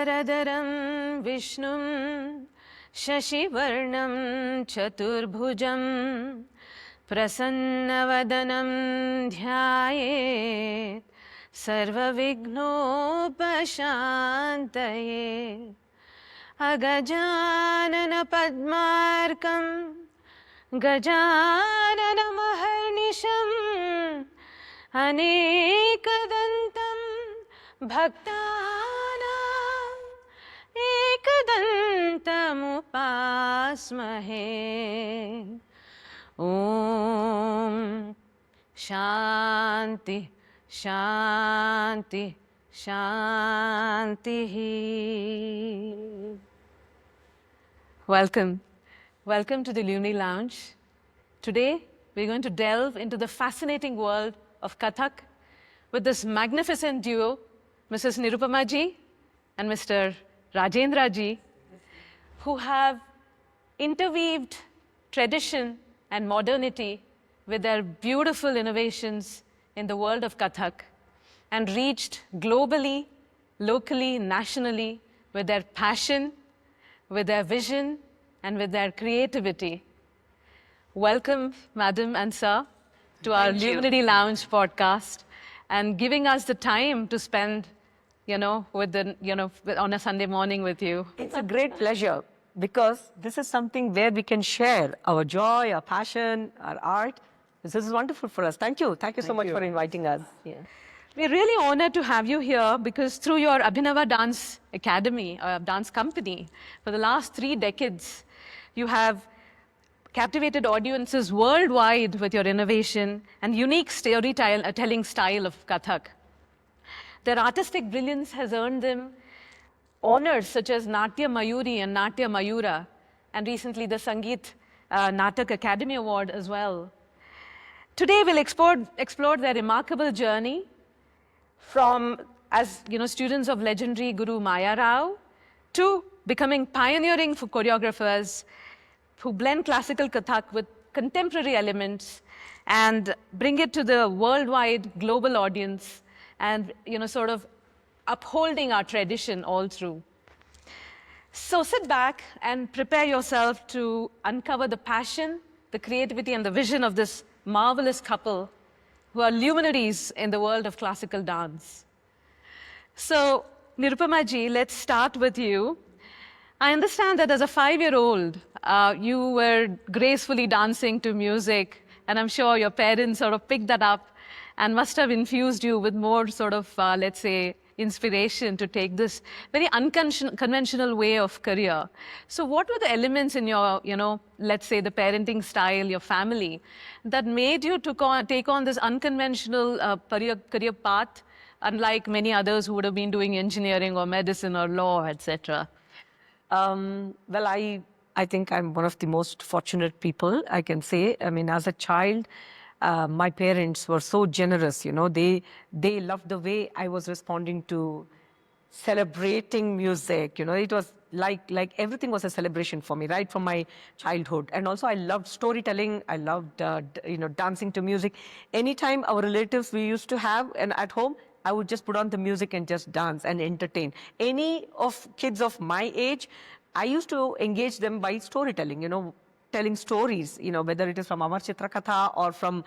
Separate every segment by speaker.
Speaker 1: शुक्लाम्बरधरं विष्णुं शशिवर्णं चतुर्भुजं प्रसन्नवदनं ध्यायेत् सर्वविघ्नोपशान्तये अगजाननपद्मार्कं गजाननमहर्निशम् अनेकदन्तं भक्तानां एकदन्तमुपास्महे ॐ शान्ति शान्ति शान्तिः. Welcome to the Luminary Lounge. Today we're going to delve into the fascinating world of Kathak with this magnificent duo, Mrs. Nirupama ji and Mr. Rajendra ji, who have interweaved tradition and modernity with their beautiful innovations in the world of Kathak and reached globally, locally, nationally with their passion, with their vision, and with their creativity. Welcome, Madam and Sir, to our Luminary Lounge podcast and giving us the time to spend, with on a Sunday morning with you.
Speaker 2: It's a great pleasure because this is something where we can share our joy, our passion, our art. This is wonderful for us. Thank you. Thank you so much for inviting us. Yeah.
Speaker 1: We're really honored to have you here because through your Abhinava Dance Academy, dance company, for the last 3 decades, you have captivated audiences worldwide with your innovation and unique storytelling style of Kathak. Their artistic brilliance has earned them honors such as Natya Mayuri and Natya Mayura, and recently the Sangeet Natak Academy Award as well. Today we'll explore their remarkable journey from, as students of legendary Guru Maya Rao to becoming pioneering for choreographers who blend classical Kathak with contemporary elements and bring it to the worldwide global audience and sort of upholding our tradition all through. So sit back and prepare yourself to uncover the passion, the creativity and the vision of this marvelous couple who are luminaries in the world of classical dance. So Nirupama ji, let's start with you. I understand that as a 5-year-old, you were gracefully dancing to music, and I'm sure your parents sort of picked that up and must have infused you with more sort of, let's say, inspiration to take this very unconventional way of career. So what were the elements in your, let's say the parenting style, your family, that made you take on this unconventional career path, unlike many others who would have been doing engineering or medicine or law, etc.?
Speaker 2: Well, I think I'm one of the most fortunate people, I can say. I mean, as a child, my parents were so generous, they loved the way I was responding to celebrating music. It was like everything was a celebration for me, right from my childhood. And also I loved storytelling. I loved, dancing to music. Anytime our relatives we used to have and at home, I would just put on the music and just dance and entertain. Any of kids of my age, I used to engage them by storytelling, telling stories, whether it is from Amar Chitra Katha or from,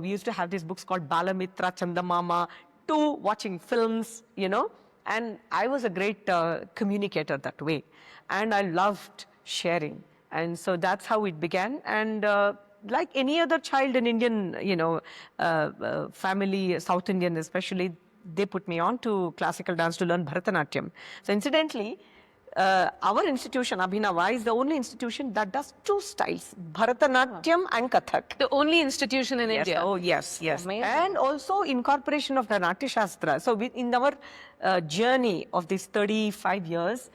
Speaker 2: we used to have these books called Balamitra, Chandamama, to watching films, and I was a great communicator that way. And I loved sharing. And so that's how it began. And like any other child in Indian, family, South Indian especially, they put me on to classical dance to learn Bharatanatyam. So incidentally, our institution, Abhinava, is the only institution that does 2 styles, Bharatanatyam and Kathak.
Speaker 1: The only institution in India?
Speaker 2: Oh, yes.
Speaker 1: Amazing.
Speaker 2: And also incorporation of the Natya Shastra. So in our journey of these 35 years,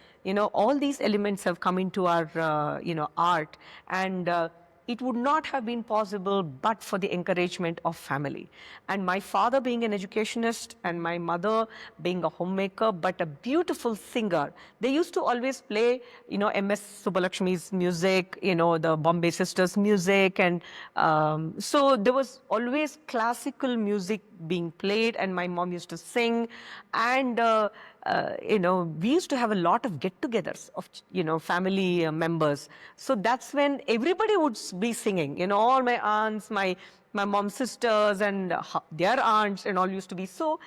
Speaker 2: all these elements have come into our, art. And it would not have been possible but for the encouragement of family. And my father being an educationist and my mother being a homemaker, but a beautiful singer. They used to always play, MS Subbalakshmi's music, the Bombay Sisters music. And so there was always classical music being played and my mom used to sing. And we used to have a lot of get-togethers of, family members. So that's when everybody would be singing. All my aunts, my mom's sisters, and their aunts, and all used to be. So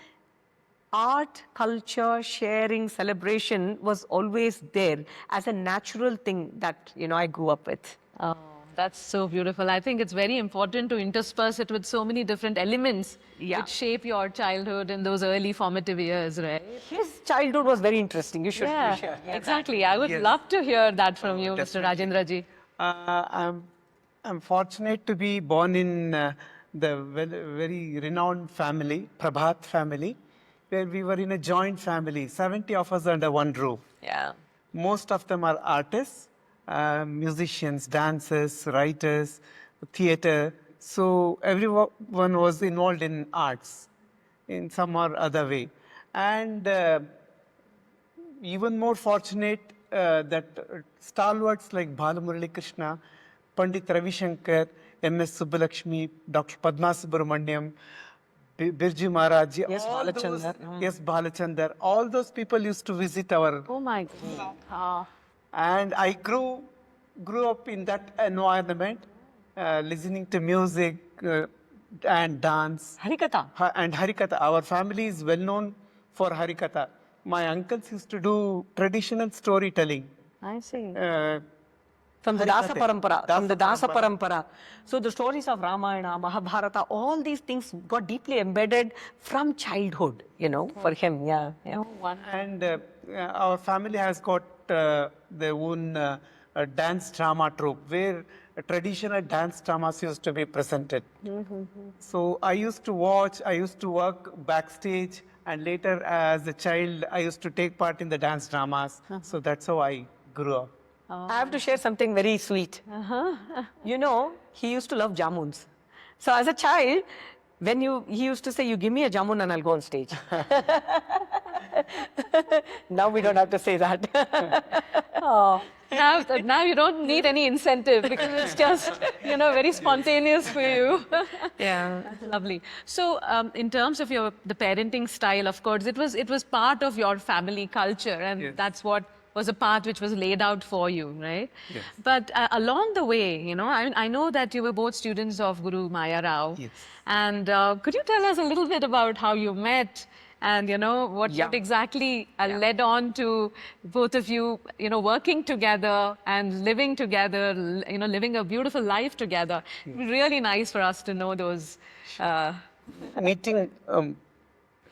Speaker 2: art, culture, sharing, celebration was always there as a natural thing that, I grew up with.
Speaker 1: Oh, that's so beautiful. I think it's very important to intersperse it with so many different elements
Speaker 2: Yeah.
Speaker 1: which shape your childhood in those early formative years, right?
Speaker 2: His childhood was very interesting. You should
Speaker 1: Yeah,
Speaker 2: share.
Speaker 1: exactly. I would love to hear that from you, Mr. Rajendra ji.
Speaker 3: I'm fortunate to be born in the very renowned family, Prabhat family, where we were in a joint family, 70 of us under one roof.
Speaker 2: Yeah.
Speaker 3: Most of them are artists, musicians, dancers, writers, theater. So everyone was involved in arts in some or other way. And even more fortunate that stalwarts like Bala Murali Krishna, Pandit Ravi Shankar, M.S. Subbalakshmi, Dr. Padma Subramaniam, Birji Maharaj,
Speaker 2: Yes, Balachandar.
Speaker 3: yes, Balachandar, all those people used to visit our,
Speaker 1: Oh my God.
Speaker 3: and I grew up in that environment, listening to music and dance.
Speaker 2: Harikatha.
Speaker 3: And Harikatha. Our family is well known for Harikatha. My uncles used to do traditional storytelling.
Speaker 1: I see.
Speaker 2: From the Dasa
Speaker 3: Harikatha.
Speaker 2: Parampara. From the Dasa Parampara. So the stories of Ramayana, Mahabharata, all these things got deeply embedded from childhood, for him. Yeah. Yeah.
Speaker 3: And our family has got their own dance drama troupe where traditional dance dramas used to be presented. So I used to watch, I used to work backstage, and later as a child, I used to take part in the dance dramas. So that's how I grew up.
Speaker 2: I have to share something very sweet. He used to love jamuns. So as a child, he used to say, "You give me a jamun and I'll go on stage." Now we don't have to say that.
Speaker 1: Oh. Now you don't need any incentive because it's just, very spontaneous for you.
Speaker 2: Yeah.
Speaker 1: Lovely. So, in terms of the parenting style, of course, it was part of your family culture, and
Speaker 3: Yes.
Speaker 1: that's what was a part which was laid out for you, right?
Speaker 3: Yes.
Speaker 1: But along the way, I know that you were both students of Guru Maya Rao.
Speaker 3: Yes.
Speaker 1: And could you tell us a little bit about how you met? And what exactly led on to both of you, working together and living together, living a beautiful life together. It'd be really nice for us to know those.
Speaker 3: Meeting,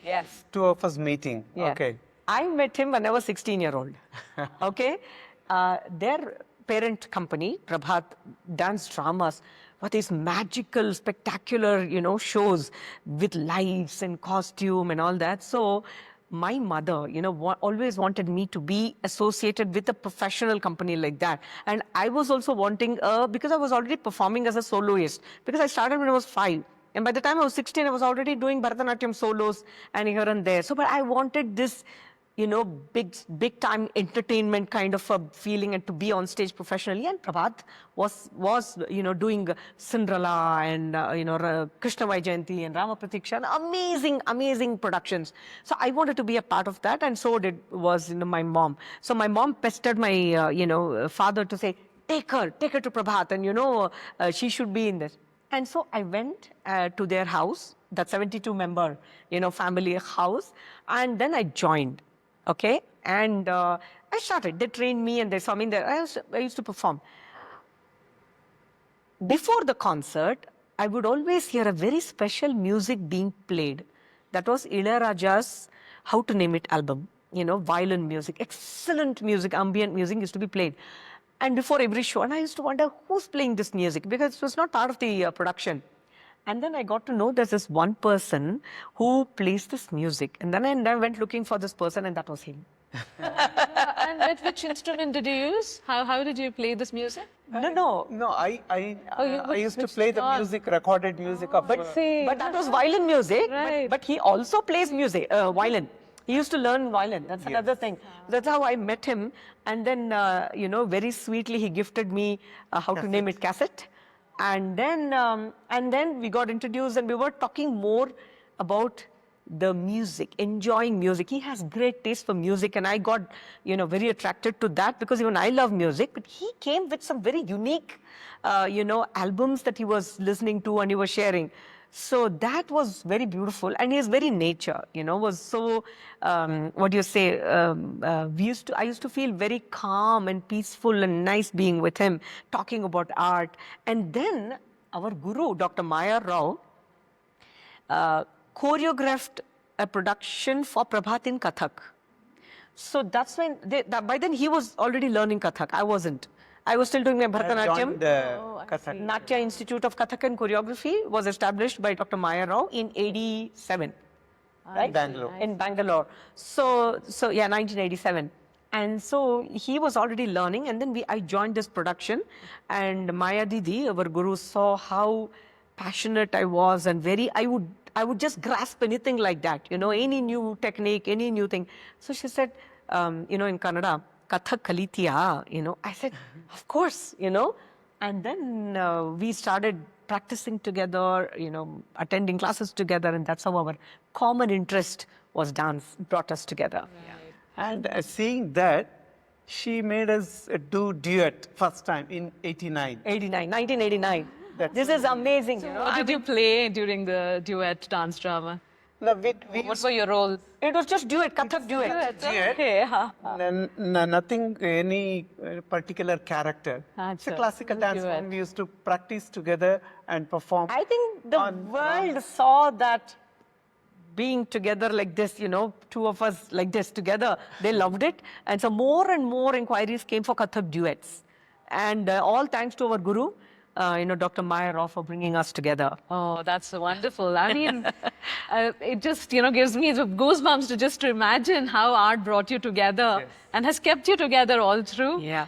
Speaker 2: Yes.
Speaker 3: two of us meeting.
Speaker 2: Yeah.
Speaker 3: Okay.
Speaker 2: I met him when I was 16-year-old. Okay? Their parent company, Prabhat Dance Dramas, were these magical, spectacular, shows with lights and costume and all that. So my mother, always wanted me to be associated with a professional company like that. And I was also wanting, because I was already performing as a soloist, because I started when I was 5. And by the time I was 16, I was already doing Bharatanatyam solos and here and there. So, but I wanted this, big time entertainment kind of a feeling and to be on stage professionally. And Prabhat was doing Cinderella and, Krishna Vaijayanti and Rama Pratiksha, amazing productions. So I wanted to be a part of that, and so was my mom. So my mom pestered my, father to say, take her to Prabhat, and, she should be in this. And so I went to their house, that 72-member, family house, and then I joined. Okay, and I started. They trained me, and they saw me there. I used to perform. Before the concert, I would always hear a very special music being played. That was Ilayaraja's How to Name It album. Violin music, excellent music, ambient music used to be played. And before every show, and I used to wonder who's playing this music because it was not part of the production. And then I got to know there's this one person who plays this music. And then I went looking for this person, and that was him.
Speaker 1: And which instrument did you use? How did you play this music?
Speaker 2: No.
Speaker 3: No, I used to
Speaker 1: which
Speaker 3: play the
Speaker 1: song?
Speaker 3: music, recorded music of.
Speaker 2: But that was violin music.
Speaker 1: Right.
Speaker 2: But he also plays music, violin. He used to learn violin. That's another thing. That's how I met him. And then, very sweetly, he gifted me How to Name It cassette. And then we got introduced, and we were talking more about the music, enjoying music. He has great taste for music, and I got, very attracted to that because even I love music. But he came with some very unique, albums that he was listening to and he was sharing. So that was very beautiful, and he is very nature. Was so what do you say? I used to feel very calm and peaceful and nice being with him, talking about art. And then our guru, Dr. Maya Rao, choreographed a production for Prabhat in Kathak. So that's when, by then he was already learning Kathak. I wasn't. I was still doing my Bharatanatyam.
Speaker 3: Kathak.
Speaker 2: Natya Institute of Kathak and Choreography was established by Dr. Maya Rao in 87. Right?
Speaker 3: Bangalore.
Speaker 2: In Bangalore. So yeah, 1987. And so he was already learning, and then I joined this production, and Maya Didi, our guru, saw how passionate I was, and I would just grasp anything like that, any new technique, any new thing. So she said, in Kannada, Kathak kalitiya, I said, of course, and then we started practicing together, attending classes together, and that's how our common interest was dance, brought us together.
Speaker 3: And seeing that, she made us do duet first time in
Speaker 2: 1989. This is amazing.
Speaker 1: What did you play during the duet dance drama?
Speaker 3: No,
Speaker 1: What were your roles?
Speaker 2: It was just duet, Kathak duet.
Speaker 1: Okay.
Speaker 3: Nothing, any particular character. It's a classical dance
Speaker 1: duet.
Speaker 3: form. We used to practice together and perform.
Speaker 2: I think the world saw that being together like this, two of us like this together, they loved it. And so more and more inquiries came for Kathak duets. And all thanks to our guru, Dr. Maya Rao, for bringing us together.
Speaker 1: Oh, that's wonderful. I mean, it just, gives me the goosebumps to just imagine how art brought you together and has kept you together all through.
Speaker 2: Yeah.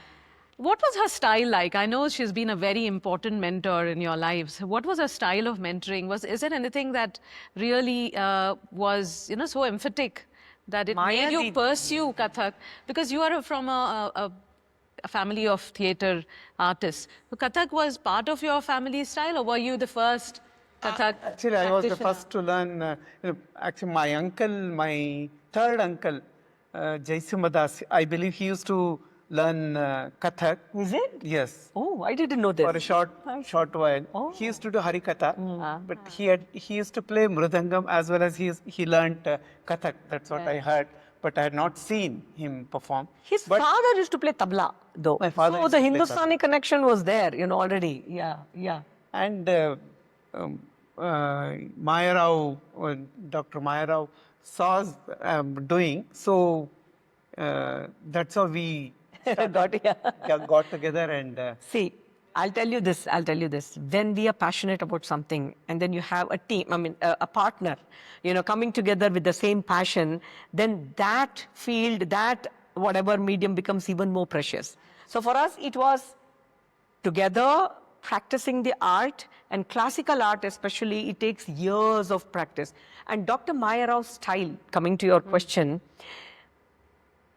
Speaker 1: What was her style like? I know she's been a very important mentor in your lives. What was her style of mentoring? Is there anything that really was, so emphatic that it made you pursue Kathak? Because you are from a family of theatre artists. So Kathak was part of your family style, or were you the first Kathak
Speaker 3: Actually, I was the first to learn. Actually, my third uncle, Jaisimhadas, I believe he used to learn Kathak.
Speaker 2: Is it?
Speaker 3: Yes.
Speaker 2: Oh, I didn't know this.
Speaker 3: For a short while.
Speaker 2: Oh.
Speaker 3: He used to do Harikatha, but he used to play Mridangam as well as he learned Kathak. That's what I heard, but I had not seen him perform.
Speaker 2: His father used to play tabla, though.
Speaker 3: My father
Speaker 2: so
Speaker 3: used
Speaker 2: the
Speaker 3: to play
Speaker 2: Hindustani connection was there, already. Yeah.
Speaker 3: And Maya Rao, Dr. Maya Rao saw us doing, so that's how we got together and...
Speaker 2: See, I'll tell you this. When we are passionate about something and then you have a team, a partner, coming together with the same passion, then that field, that whatever medium becomes even more precious. So for us, it was together practicing the art, and classical art especially, it takes years of practice. And Dr. Maya Rao's style, coming to your question,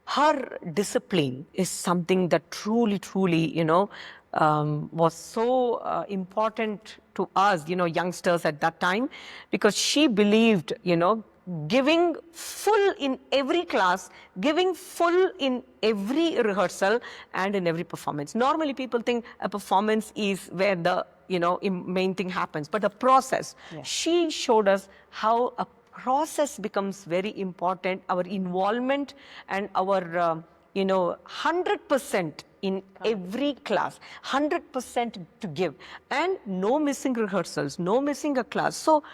Speaker 2: her discipline is something that truly, was so important to us, youngsters at that time, because she believed, giving full in every class, giving full in every rehearsal and in every performance. Normally people think a performance is where the, main thing happens, but the process, she showed us how a process becomes very important, our involvement and our, 100% in every class, 100% to give, and no missing rehearsals, no missing a class. So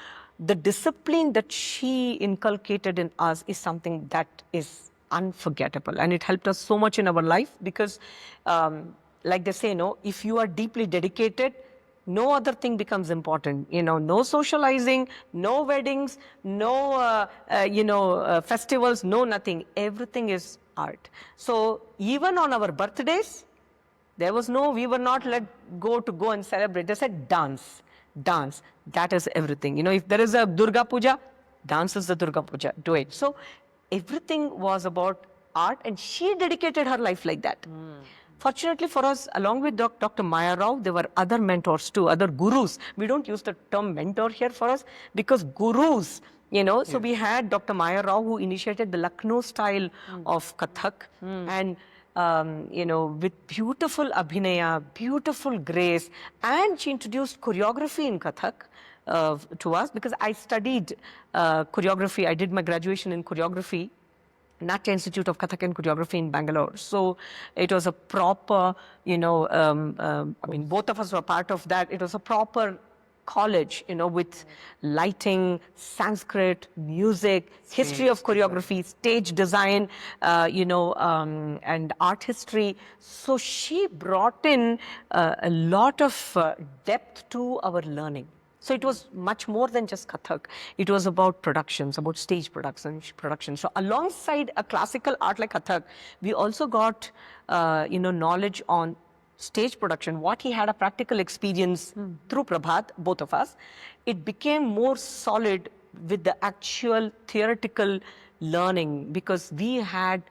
Speaker 2: the discipline that she inculcated in us is something that is unforgettable, and it helped us so much in our life because, like they say, if you are deeply dedicated, no other thing becomes important. No socializing, no weddings, no, festivals, no nothing. Everything is art. So even on our birthdays, we were not let go and celebrate. They said dance. That is everything. If there is a Durga Puja, dance is the Durga Puja. Do it. So everything was about art, and she dedicated her life like that. Fortunately for us, along with Dr. Maya Rao, there were other mentors too, other gurus. We don't use the term mentor here for us because gurus You know, so we had Dr. Maya Rao, who initiated the Lucknow style of Kathak, and you know, with beautiful abhinaya, beautiful grace, and she introduced choreography in Kathak to us, because I studied choreography. I did my graduation in choreography, Natya Institute of Kathak and Choreography in Bangalore. So it was a proper, you know, I mean, both of us were part of that. It was a proper college, you know, with lighting, Sanskrit, music, history of choreography, stage design, you know, and art history. So she brought in a lot of depth to our learning. So it was much more than just Kathak. It was about productions, about stage production. So alongside a classical art like Kathak, we also got, you know, knowledge on stage production. What he had a practical experience through Prabhat, both of us, it became more solid with the actual theoretical learning, because we had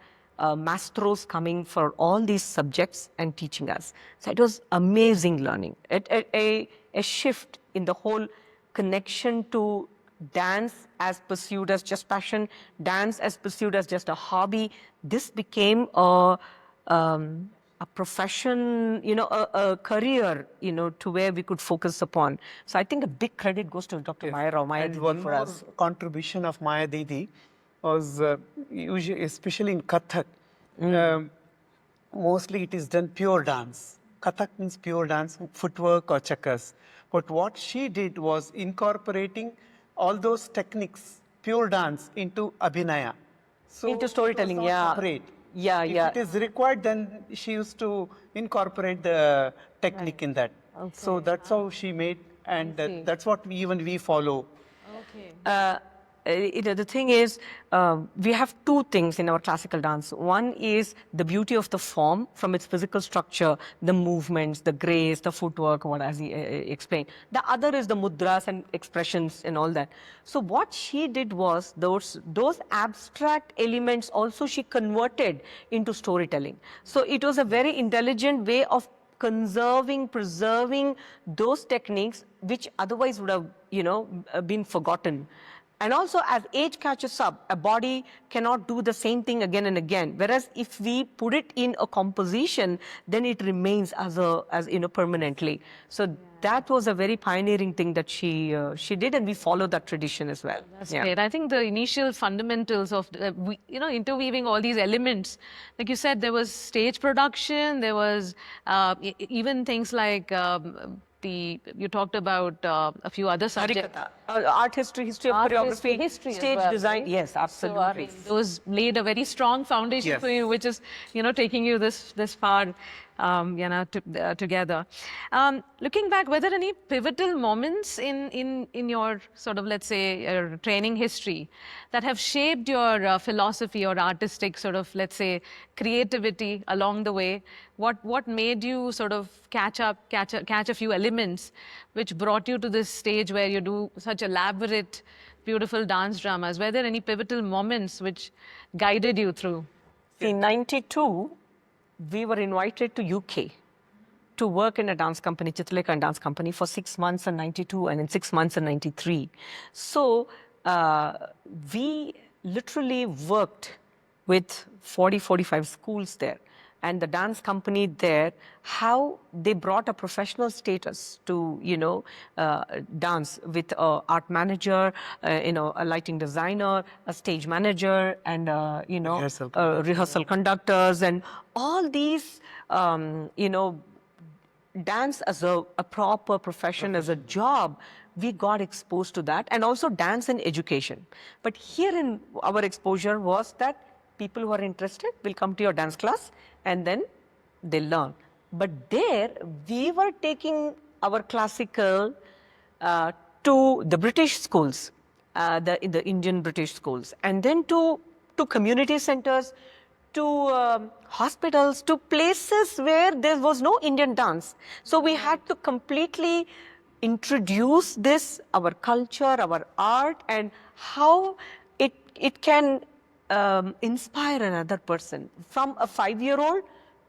Speaker 2: maestros coming for all these subjects and teaching us. So it was amazing learning. A shift in the whole connection to dance as pursued as just passion, dance as pursued as just a hobby. This became a profession, you know, a career, you know, to where we could focus upon. So I think a big credit goes to Dr. Maya Rao, Maya
Speaker 3: And
Speaker 2: Didi,
Speaker 3: one
Speaker 2: for
Speaker 3: more
Speaker 2: us.
Speaker 3: contribution of Maya Didi was usually, especially in Kathak, mostly it is done pure dance. Kathak means pure dance, footwork or chakas. But what she did was incorporating all those techniques, pure dance, into Abhinaya. So
Speaker 2: Into
Speaker 3: it was
Speaker 2: storytelling,
Speaker 3: not
Speaker 2: yeah.
Speaker 3: separate.
Speaker 2: Yeah,
Speaker 3: If
Speaker 2: yeah.
Speaker 3: it is required, then she used to incorporate the technique in that. So that's how she made, and that's what even we follow.
Speaker 2: You know, the thing is, we have two things in our classical dance. One is the beauty of the form from its physical structure, the movements, the grace, the footwork, what as he explained. The other is the mudras and expressions and all that. So what she did was those abstract elements also she converted into storytelling. So it was a very intelligent way of conserving, preserving those techniques which otherwise would have, you know, been forgotten. And also, as age catches up, a body cannot do the same thing again and again. Whereas if we put it in a composition, then it remains as you know, permanently. So that was a very pioneering thing that she did, and we follow that tradition as well.
Speaker 1: That's great. I think the initial fundamentals of, you know, interweaving all these elements, like you said, there was stage production, there was even things like you talked about a few other subjects.
Speaker 2: Harikatha, art history, history of
Speaker 1: Art
Speaker 2: choreography,
Speaker 1: history as
Speaker 2: stage
Speaker 1: well,
Speaker 2: design.
Speaker 1: right?
Speaker 2: Yes,
Speaker 1: So I
Speaker 2: absolutely.
Speaker 1: mean, those laid a very strong foundation
Speaker 3: Yes.
Speaker 1: for you, which is, you know, taking you this far, you know, together. Looking back, were there any pivotal moments in your sort of, let's say, training history that have shaped your philosophy or artistic sort of, let's say, creativity along the way? What made you sort of catch a few elements which brought you to this stage where you do such elaborate, beautiful dance dramas? Were there any pivotal moments which guided you through?
Speaker 2: In 92, we were invited to UK to work in a dance company, Chitralekha Dance Company, for 6 months in 92 and in 6 months in 93. So we literally worked with 40, 45 schools there. And the dance company there, how they brought a professional status to, you know, dance with an art manager, you know, a lighting designer, a stage manager, and, you know, rehearsal conductors, and all these, you know, dance as a proper profession, as a job, we got exposed to that, and also dance in education. But here in our exposure was that people who are interested will come to your dance class and then they learn. But there we were taking our classical to the British schools, the Indian British schools, and then to community centers, to hospitals, to places where there was no Indian dance. So we had to completely introduce this, our culture, our art, and how it can inspire another person, from a 5-year-old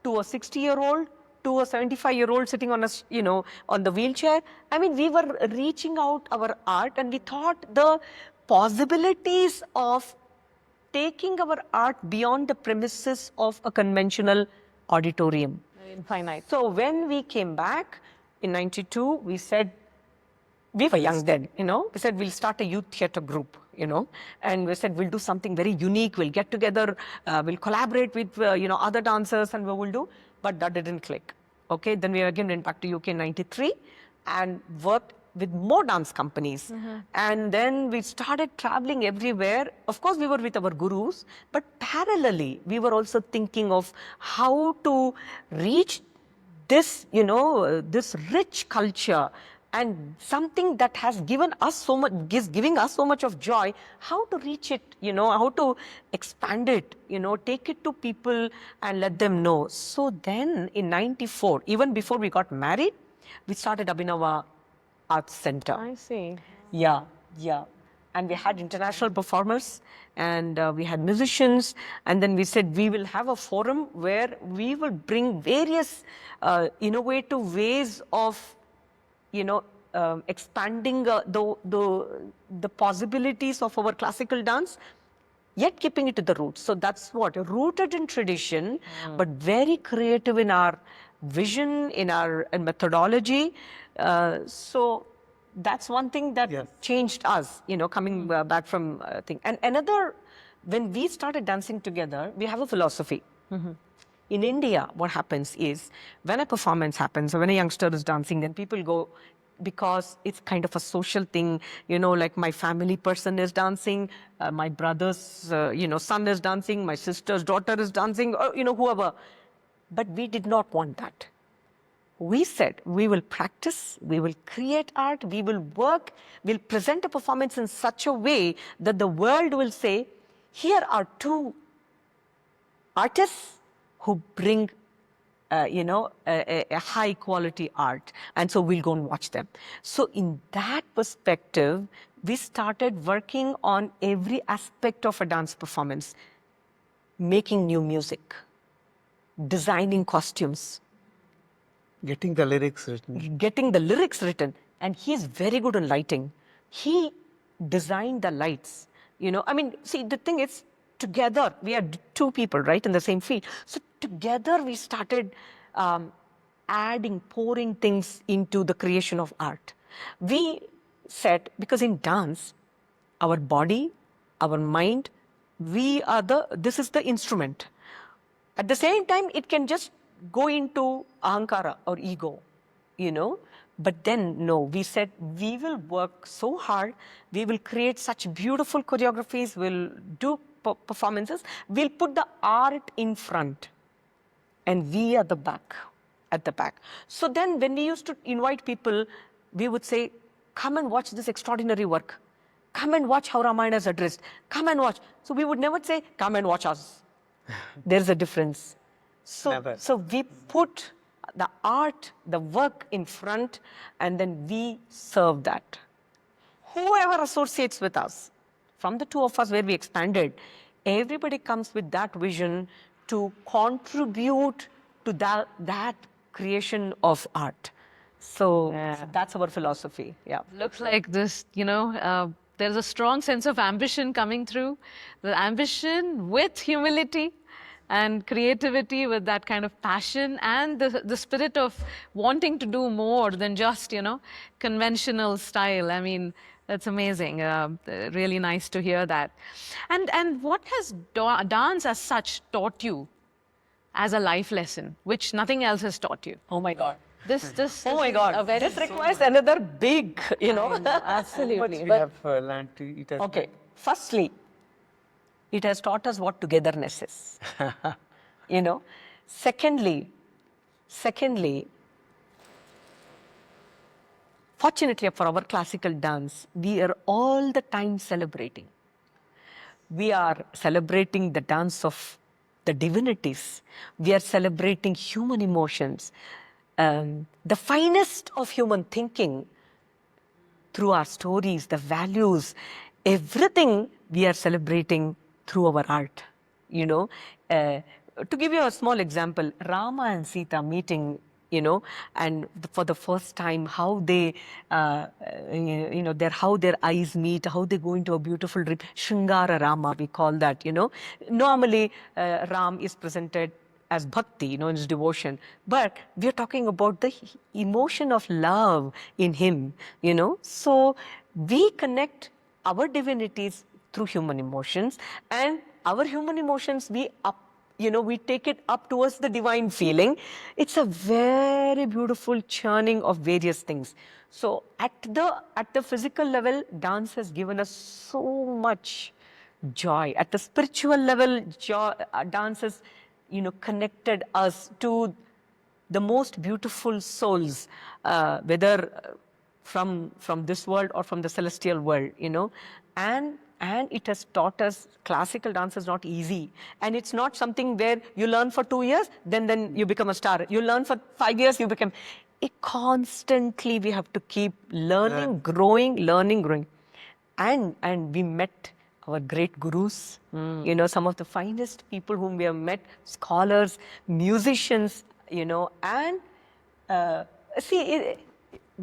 Speaker 2: to a 60-year-old to a 75-year-old sitting on a, you know, on the wheelchair. I mean, we were reaching out our art, and we thought the possibilities of taking our art beyond the premises of a conventional auditorium.
Speaker 1: Infinite.
Speaker 2: So when we came back in 92, we said, we were young then, we said we'll start a youth theatre group, and we said we'll do something very unique, we'll get together, we'll collaborate with, other dancers and we will do, but that didn't click. Okay, then we again went back to UK in 93 and worked with more dance companies. And then we started traveling everywhere. Of course, we were with our gurus, but parallelly, we were also thinking of how to reach this, this rich culture and something that has given us so much, is giving us so much of joy, how to reach it, how to expand it, take it to people and let them know. So then in 94, even before we got married, we started Abhinava Arts Center.
Speaker 1: I see.
Speaker 2: Yeah. And we had international performers and we had musicians. And then we said we will have a forum where we will bring various innovative ways of, expanding the possibilities of our classical dance, yet keeping it to the roots. So that's what, rooted in tradition, but very creative in our vision, in our methodology. So that's one thing that changed us, coming back from thing. And another, when we started dancing together, we have a philosophy. In India, what happens is, when a performance happens, or when a youngster is dancing, then people go, because it's kind of a social thing, like my family person is dancing, my brother's, son is dancing, my sister's daughter is dancing, or, whoever. But we did not want that. We said, we will practice, we will create art, we will work, we'll present a performance in such a way that the world will say, here are two artists who bring, a high quality art. And so we'll go and watch them. So in that perspective, we started working on every aspect of a dance performance, making new music, designing costumes,
Speaker 3: Getting the lyrics written.
Speaker 2: And he's very good in lighting. He designed the lights. See, the thing is, together, we are two people, right, in the same field. So together we started pouring things into the creation of art. We said, because in dance, our body, our mind, this is the instrument. At the same time, it can just go into ahankara or ego, But then, no, we said, we will work so hard, we will create such beautiful choreographies, we'll do performances, we'll put the art in front, and we are at the back. So then, when we used to invite people, we would say, come and watch this extraordinary work. Come and watch how Ramayana is addressed. Come and watch. So we would never say, come and watch us. There's a difference. So we put the art, the work in front, and then we serve that. Whoever associates with us, from the two of us where we expanded, everybody comes with that vision to contribute to that creation of art. So that's our philosophy. Yeah.
Speaker 1: Looks like this, there's a strong sense of ambition coming through. The ambition with humility and creativity, with that kind of passion and the spirit of wanting to do more than just, conventional style. I mean, that's amazing. Really nice to hear that. And what has dance as such taught you as a life lesson, which nothing else has taught you?
Speaker 2: Oh my God.
Speaker 1: This
Speaker 2: oh my God. This requires another big,
Speaker 1: Absolutely.
Speaker 3: We have learned it as
Speaker 2: okay. Firstly, it has taught us what togetherness is. Secondly, fortunately for our classical dance, we are all the time celebrating. We are celebrating the dance of the divinities. We are celebrating human emotions, the finest of human thinking through our stories, the values, everything we are celebrating through our art. To give you a small example, Rama and Sita meeting you know, and for the first time, how they, how their eyes meet, how they go into a beautiful Shringara Rama, we call that, you know. Normally, Ram is presented as bhakti, you know, in his devotion. But we are talking about the emotion of love in him, you know. So we connect our divinities through human emotions, and our human emotions, we take it up towards the divine feeling. It's a very beautiful churning of various things. So at the physical level, dance has given us so much joy. At the spiritual level, dance has, connected us to the most beautiful souls, whether from this world or from the celestial world, and it has taught us classical dance is not easy, and it's not something where you learn for 2 years, then you become a star. You learn for 5 years, you become. It constantly we have to keep learning, growing, and we met our great gurus, some of the finest people whom we have met, scholars, musicians, and see,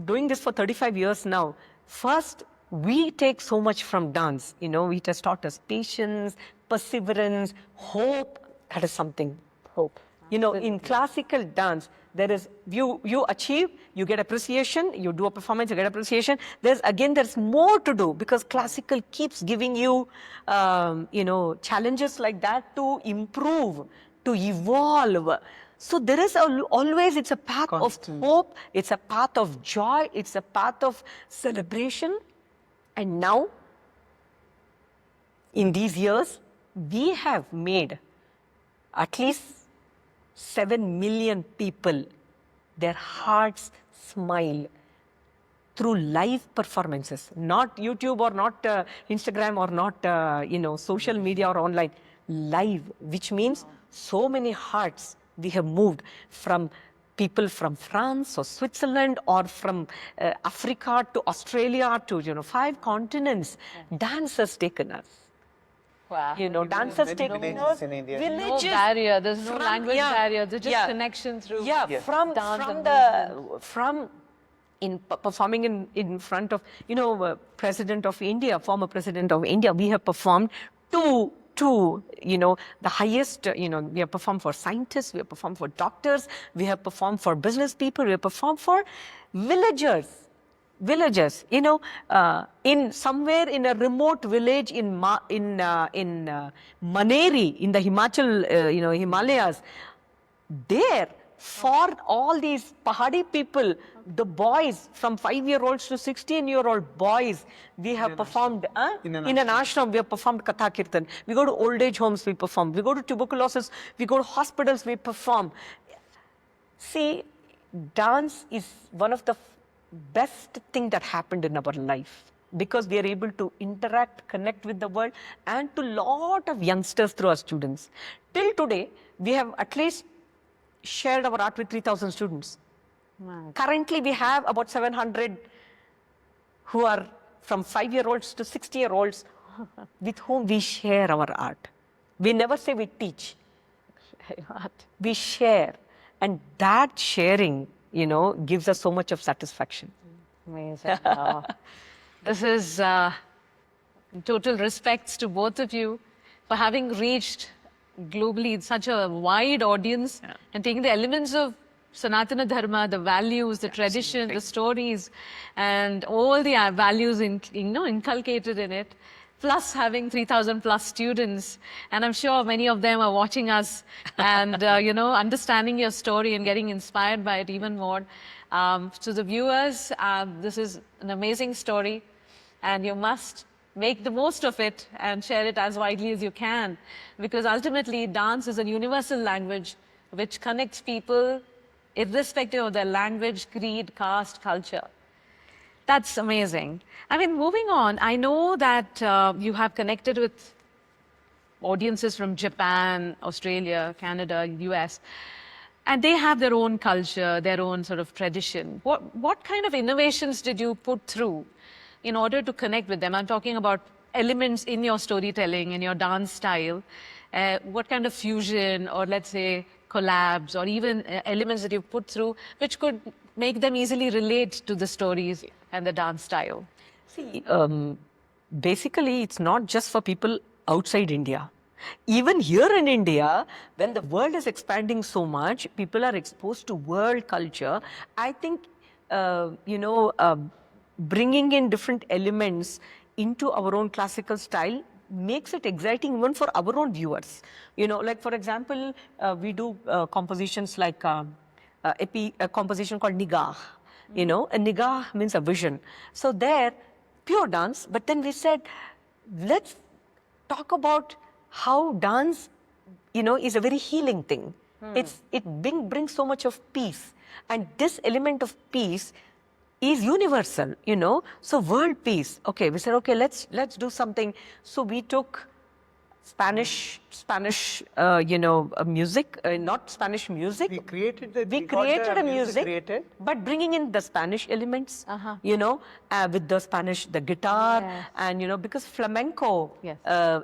Speaker 2: doing this for 35 years now, first, we take so much from dance. It has taught us patience, perseverance, hope. That is something, hope. In classical dance, there is, you achieve, you get appreciation, you do a performance, you get appreciation. There's more to do, because classical keeps giving you, challenges like that to improve, to evolve. So there is always, it's a path
Speaker 3: Constant.
Speaker 2: of hope, it's a path of joy, it's a path of celebration. And now, in these years, we have made at least 7 million people, their hearts smile through live performances, not YouTube or not Instagram or not, social media or online, live, which means so many hearts we have moved from people from France or Switzerland or from Africa to Australia to, 5 continents. Dance has taken us.
Speaker 1: Wow.
Speaker 2: Dance has
Speaker 3: many
Speaker 2: taken
Speaker 3: villages
Speaker 2: us.
Speaker 3: in India.
Speaker 1: No barrier, there's no language barrier, there's just connection through
Speaker 2: from performing in front of President of India, former President of India. We have performed to the highest, we have performed for scientists, we have performed for doctors, we have performed for business people, we have performed for villagers, in somewhere in a remote village in Maneri, in the Himachal, Himalayas. There, for all these Pahadi people, the boys from 5-year-olds to 16-year-old boys, we have performed in an ashram. We have performed Katha Kirtan. We go to old age homes, we perform. We go to tuberculosis, we go to hospitals, we perform. See, dance is one of the best thing that happened in our life, because we are able to interact, connect with the world, and to lot of youngsters through our students. Till today, we have at least shared our art with 3,000 students.
Speaker 1: Wow.
Speaker 2: Currently, we have about 700 who are from 5-year-olds to 60-year-olds with whom we share our art. We never say we teach. We share. And that sharing, gives us so much of satisfaction.
Speaker 1: Amazing. This is total respects to both of you for having reached globally such a wide audience and taking the elements of Sanatana Dharma, the values, the tradition, the stories, and all the values inculcated in it, plus having 3,000 plus students. And I'm sure many of them are watching us and, understanding your story and getting inspired by it even more. To the viewers, this is an amazing story, and you must make the most of it and share it as widely as you can, because ultimately dance is a universal language which connects people irrespective of their language, creed, caste, culture. That's amazing. I mean, moving on, I know that you have connected with audiences from Japan, Australia, Canada, US, and they have their own culture, their own sort of tradition. What kind of innovations did you put through in order to connect with them? I'm talking about elements in your storytelling, in your dance style. What kind of fusion or, let's say, collabs or even elements that you've put through, which could make them easily relate to the stories and the dance style?
Speaker 2: See, basically, it's not just for people outside India. Even here in India, when the world is expanding so much, people are exposed to world culture. I think, bringing in different elements into our own classical style makes it exciting even for our own viewers. Like for example, we do compositions like a composition called Nigah. A Nigah means a vision. So there, pure dance, but then we said, let's talk about how dance, is a very healing thing. Brings so much of peace, and this element of peace is universal. So world peace. Okay, we said, okay, let's do something. So we took Spanish, music, not Spanish music.
Speaker 3: We created the,
Speaker 2: We
Speaker 3: got the
Speaker 2: created a music,
Speaker 3: created.
Speaker 2: but bringing in the Spanish elements, with the Spanish, the guitar,
Speaker 1: Yes.
Speaker 2: and because flamenco
Speaker 1: Yes.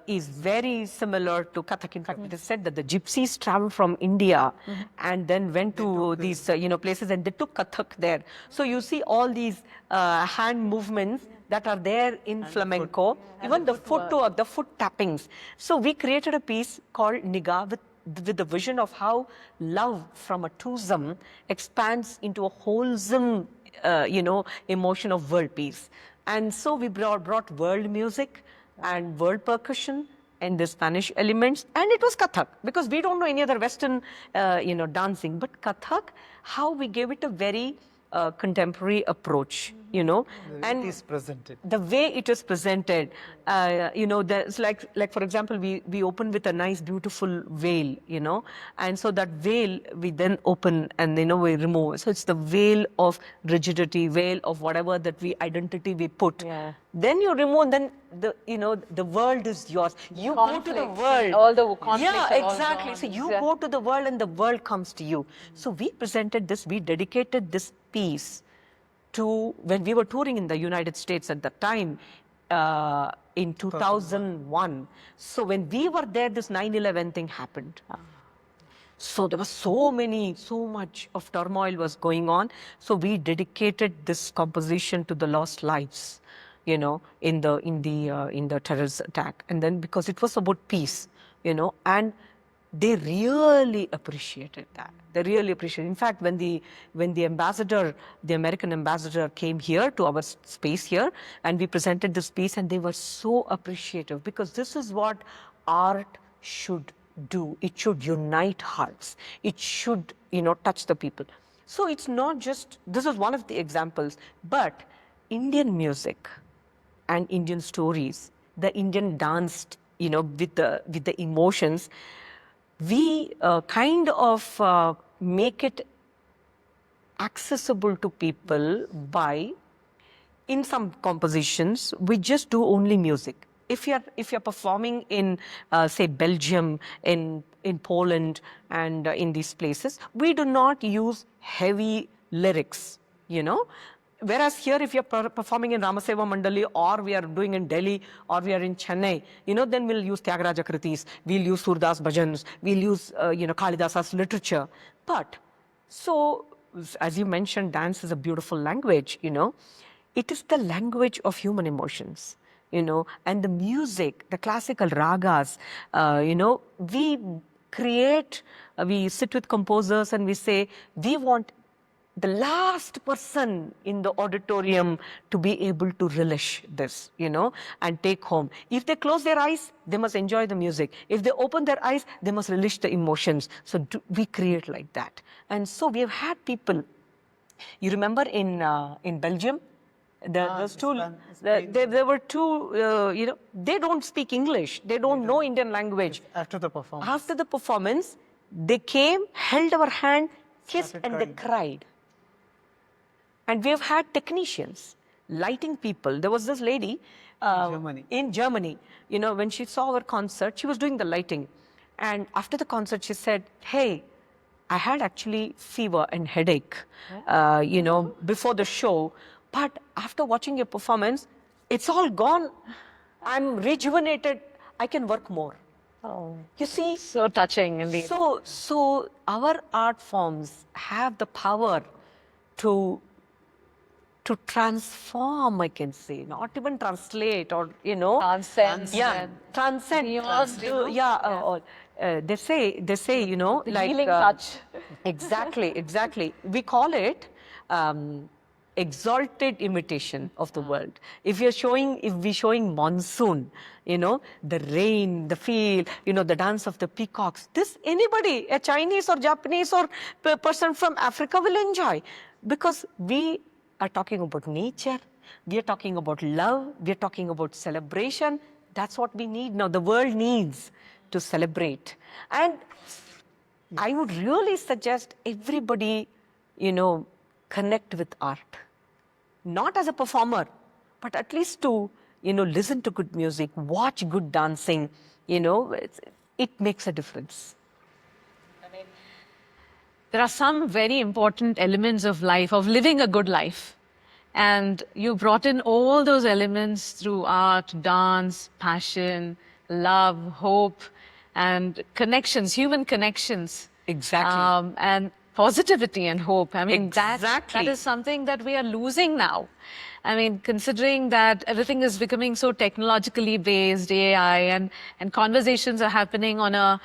Speaker 2: is very similar to Kathak. In fact, it is said that the gypsies traveled from India and then went to these, places, and they took Kathak there. So you see all these hand movements that are there in flamenco, even the footwork, the foot tappings. So we created a piece called Niga with the vision of how love from a twosome expands into a wholesome, emotion of world peace. And so we brought world music and world percussion and the Spanish elements, and it was Kathak, because we don't know any other Western, dancing. But Kathak, how we gave it a very contemporary approach,
Speaker 3: And it is presented.
Speaker 2: the way it is presented, there's like for example, we open with a nice, beautiful veil, and so that veil we then open and we remove. So it's the veil of rigidity, veil of whatever that identity we put.
Speaker 1: Yeah.
Speaker 2: Then you remove, then the world is yours. You go to the
Speaker 1: Conflicts,
Speaker 2: world.
Speaker 1: all the conflicts
Speaker 2: Yeah,
Speaker 1: are all
Speaker 2: exactly.
Speaker 1: gone.
Speaker 2: So you
Speaker 1: Yeah.
Speaker 2: go to the world and the world comes to you. So we presented this, we dedicated this piece to when we were touring in the United States at the time, in 2001. So when we were there, this 9/11 thing happened. So there was so much of turmoil was going on. So we dedicated this composition to the lost lives, in the terrorist attack. And then because it was about peace, and they really appreciated that. They really appreciated. In fact, when the ambassador, the American ambassador, came here to our space here, and we presented this piece, and they were so appreciative, because this is what art should do. It should unite hearts. It should, touch the people. So it's not just, this is one of the examples, but Indian music and Indian stories, the Indian dance, with the emotions, we kind of make it accessible to people by, in some compositions, we just do only music. If you're performing in, say, Belgium, in Poland, and in these places, we do not use heavy lyrics, Whereas here, if you're performing in Ramaseva Mandali, or we are doing in Delhi, or we are in Chennai, then we'll use Tyagaraja Kritis, we'll use Surdas Bhajans, we'll use, Kalidasa's literature. But, so, as you mentioned, dance is a beautiful language, It is the language of human emotions, and the music, the classical ragas, we create, we sit with composers and we say, we want the last person in the auditorium to be able to relish this, and take home. If they close their eyes, they must enjoy the music. If they open their eyes, they must relish the emotions. So we create like that. And so we have had people, you remember in Belgium, those two, there were two, they don't speak English. They don't know Indian language.
Speaker 3: After the performance.
Speaker 2: After the performance, they came, held our hand, kissed,
Speaker 3: Started
Speaker 2: and
Speaker 3: crying.
Speaker 2: they cried. And we have had technicians, lighting people. There was this lady in Germany. When she saw our concert, she was doing the lighting. And after the concert, she said, hey, I had actually fever and headache, before the show. But after watching your performance, it's all gone. I'm rejuvenated. I can work more. You see,
Speaker 1: So touching indeed.
Speaker 2: so our art forms have the power to transform, I can say, not even translate or,
Speaker 1: Transcends
Speaker 2: yeah,
Speaker 1: and
Speaker 2: transcend.
Speaker 1: beyond, you know?
Speaker 2: They say,
Speaker 1: The healing touch.
Speaker 2: Exactly. We call it exalted imitation of the world. If we're showing monsoon, the rain, the feel, the dance of the peacocks, this anybody, a Chinese or Japanese or person from Africa will enjoy, because we are talking about nature, we are talking about love, we are talking about celebration. That's what we need now. The world needs to celebrate. And I would really suggest everybody, connect with art. Not as a performer, but at least to, listen to good music, watch good dancing, it makes a difference.
Speaker 1: There are some very important elements of life, of living a good life. And you brought in all those elements through art, dance, passion, love, hope, and connections, human connections.
Speaker 2: Exactly.
Speaker 1: And positivity and hope. I mean, that
Speaker 2: Exactly.
Speaker 1: is something that we are losing now. I mean, considering that everything is becoming so technologically based, AI, and conversations are happening on a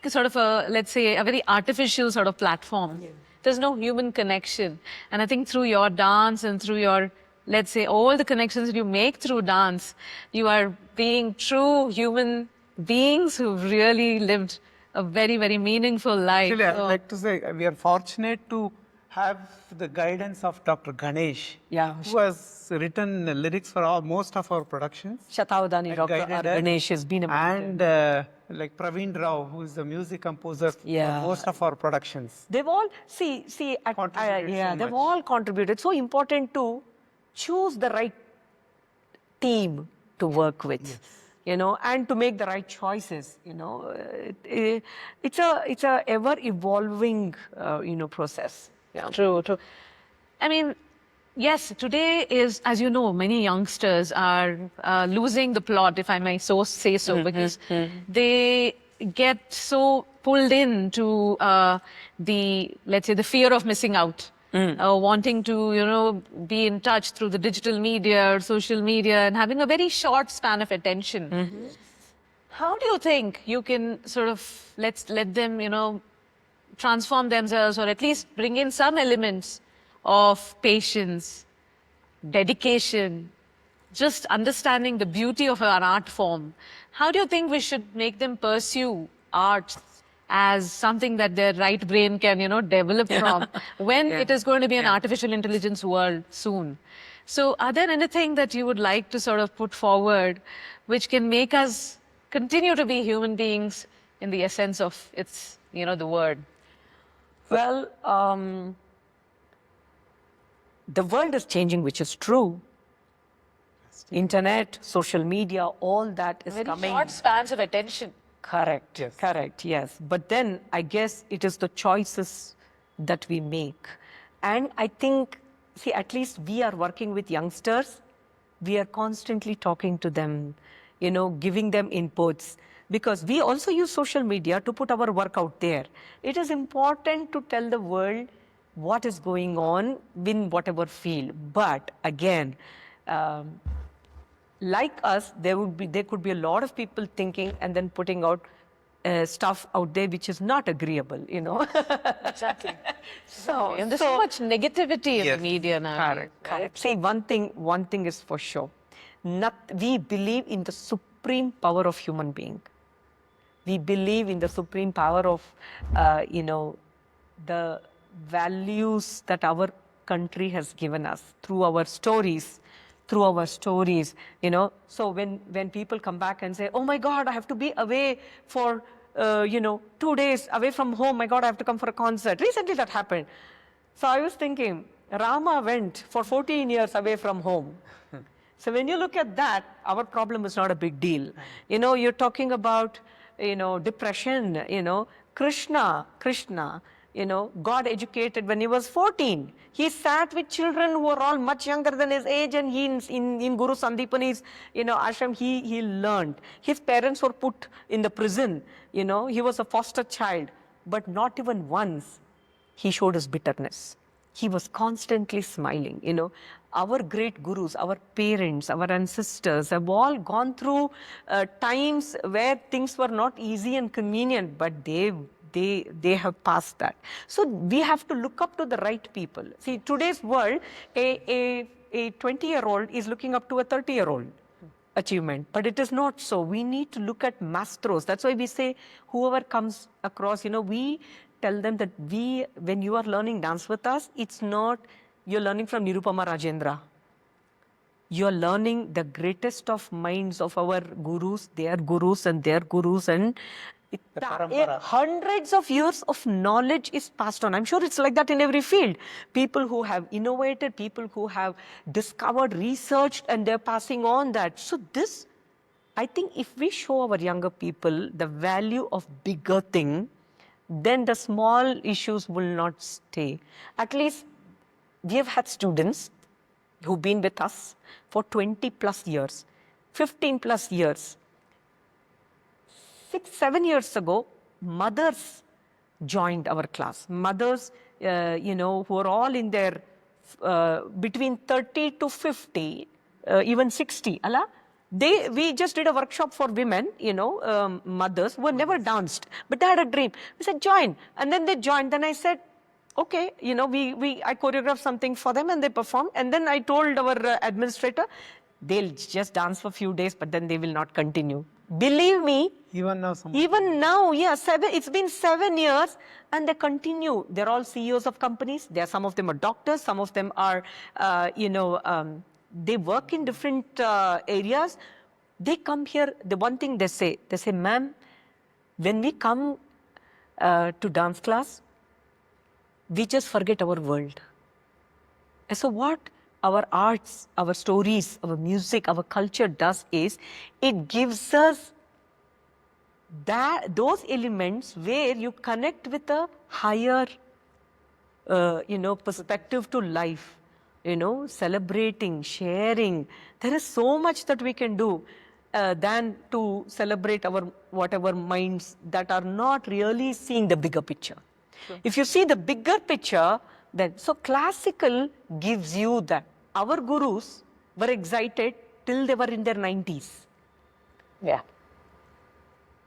Speaker 1: sort of a, let's say, a very artificial sort of platform. There's no human connection. And I think through your dance and through your, let's say, all the connections that you make through dance, you are being true human beings who've really lived a very, very meaningful life.
Speaker 3: Actually, I would
Speaker 1: So-
Speaker 3: like to say we are fortunate to have the guidance of Dr. Ganesh,
Speaker 2: Yeah.
Speaker 3: who has written lyrics for most of our productions.
Speaker 2: Shatavdani
Speaker 3: And
Speaker 2: Dr.
Speaker 3: guided
Speaker 2: R.
Speaker 3: us.
Speaker 2: Ganesh has been a
Speaker 3: And like Praveen Rao, who is the music composer
Speaker 2: Yeah.
Speaker 3: for most of our productions.
Speaker 2: They've all
Speaker 3: Contributed so
Speaker 2: they've
Speaker 3: much.
Speaker 2: all contributed. So important to choose the right team to work with, and to make the right choices. It's a ever evolving process. Yeah.
Speaker 1: True, true. I mean, yes, today is, as you know, many youngsters are losing the plot, if I may so say so, because they get so pulled into the, let's say, the fear of missing out. Wanting to, be in touch through the digital media or social media and having a very short span of attention. How do you think you can sort of let them, transform themselves, or at least bring in some elements of patience, dedication, just understanding the beauty of our art form? How do you think we should make them pursue art as something that their right brain can, develop from when it is going to be an artificial intelligence world soon? So are there anything that you would like to sort of put forward which can make us continue to be human beings in the essence of its, the word?
Speaker 2: Well, the world is changing, which is true. Internet, social media, all that is
Speaker 1: Very
Speaker 2: coming.
Speaker 1: short spans of attention.
Speaker 2: Correct.
Speaker 3: Yes.
Speaker 2: Correct. Yes. But then I guess it is the choices that we make. And I think, see, at least we are working with youngsters. We are constantly talking to them, giving them inputs, because we also use social media to put our work out there. It is important to tell the world what is going on in whatever field. But again, like us, there could be a lot of people thinking and then putting out stuff out there which is not agreeable,
Speaker 1: Exactly.
Speaker 2: So,
Speaker 1: And there's so much negativity in the
Speaker 3: Yes.
Speaker 1: media now.
Speaker 2: correct. See, one thing is for sure. We believe in the supreme power of human being. We believe in the supreme power of, the values that our country has given us through our stories. So when people come back and say, oh my God, I have to be away for, 2 days away from home. My God, I have to come for a concert. Recently that happened. So I was thinking, Rama went for 14 years away from home. So when you look at that, our problem is not a big deal. You're talking about, depression, Krishna, got educated when he was 14. He sat with children who were all much younger than his age, and he in Guru Sandipani's, ashram, he learned. His parents were put in the prison. He was a foster child, but not even once he showed his bitterness. He was constantly smiling. Our great gurus, our parents, our ancestors have all gone through times where things were not easy and convenient, but they have passed that. So we have to look up to the right people. See, today's world, a 20-year-old is looking up to a 30-year-old achievement, but it is not so. We need to look at mastros. That's why we say whoever comes across, we tell them that when you are learning dance with us, it's not you're learning from Nirupama Rajendra. You're learning the greatest of minds of our gurus, their gurus and their gurus, and hundreds of years of knowledge is passed on. I'm sure it's like that in every field. People who have innovated, people who have discovered, researched, and they're passing on that. So this, I think if we show our younger people the value of bigger thing, then the small issues will not stay. At least we have had students who've been with us for 20 plus years, 15 plus years. 6-7 years ago, mothers joined our class. Mothers, who are all in their between 30 to 50, even 60. We just did a workshop for women, mothers who had never danced, but they had a dream. We said, join. And then they joined. Then I said, okay, I choreographed something for them and they performed. And then I told our administrator, they'll just dance for a few days, but then they will not continue. Believe me,
Speaker 3: Even now,
Speaker 2: it's been 7 years and they continue. They're all CEOs of companies. Some of them are doctors. Some of them are, they work in different areas. They come here. The one thing they say, ma'am, when we come to dance class, we just forget our world. And so what our arts, our stories, our music, our culture does is, it gives us those elements where you connect with a higher, perspective to life, celebrating, sharing. There is so much that we can do than to celebrate our whatever minds that are not really seeing the bigger picture. Sure. If you see the bigger picture, then, so classical gives you that. Our gurus were excited till they were in their 90s.
Speaker 1: Yeah.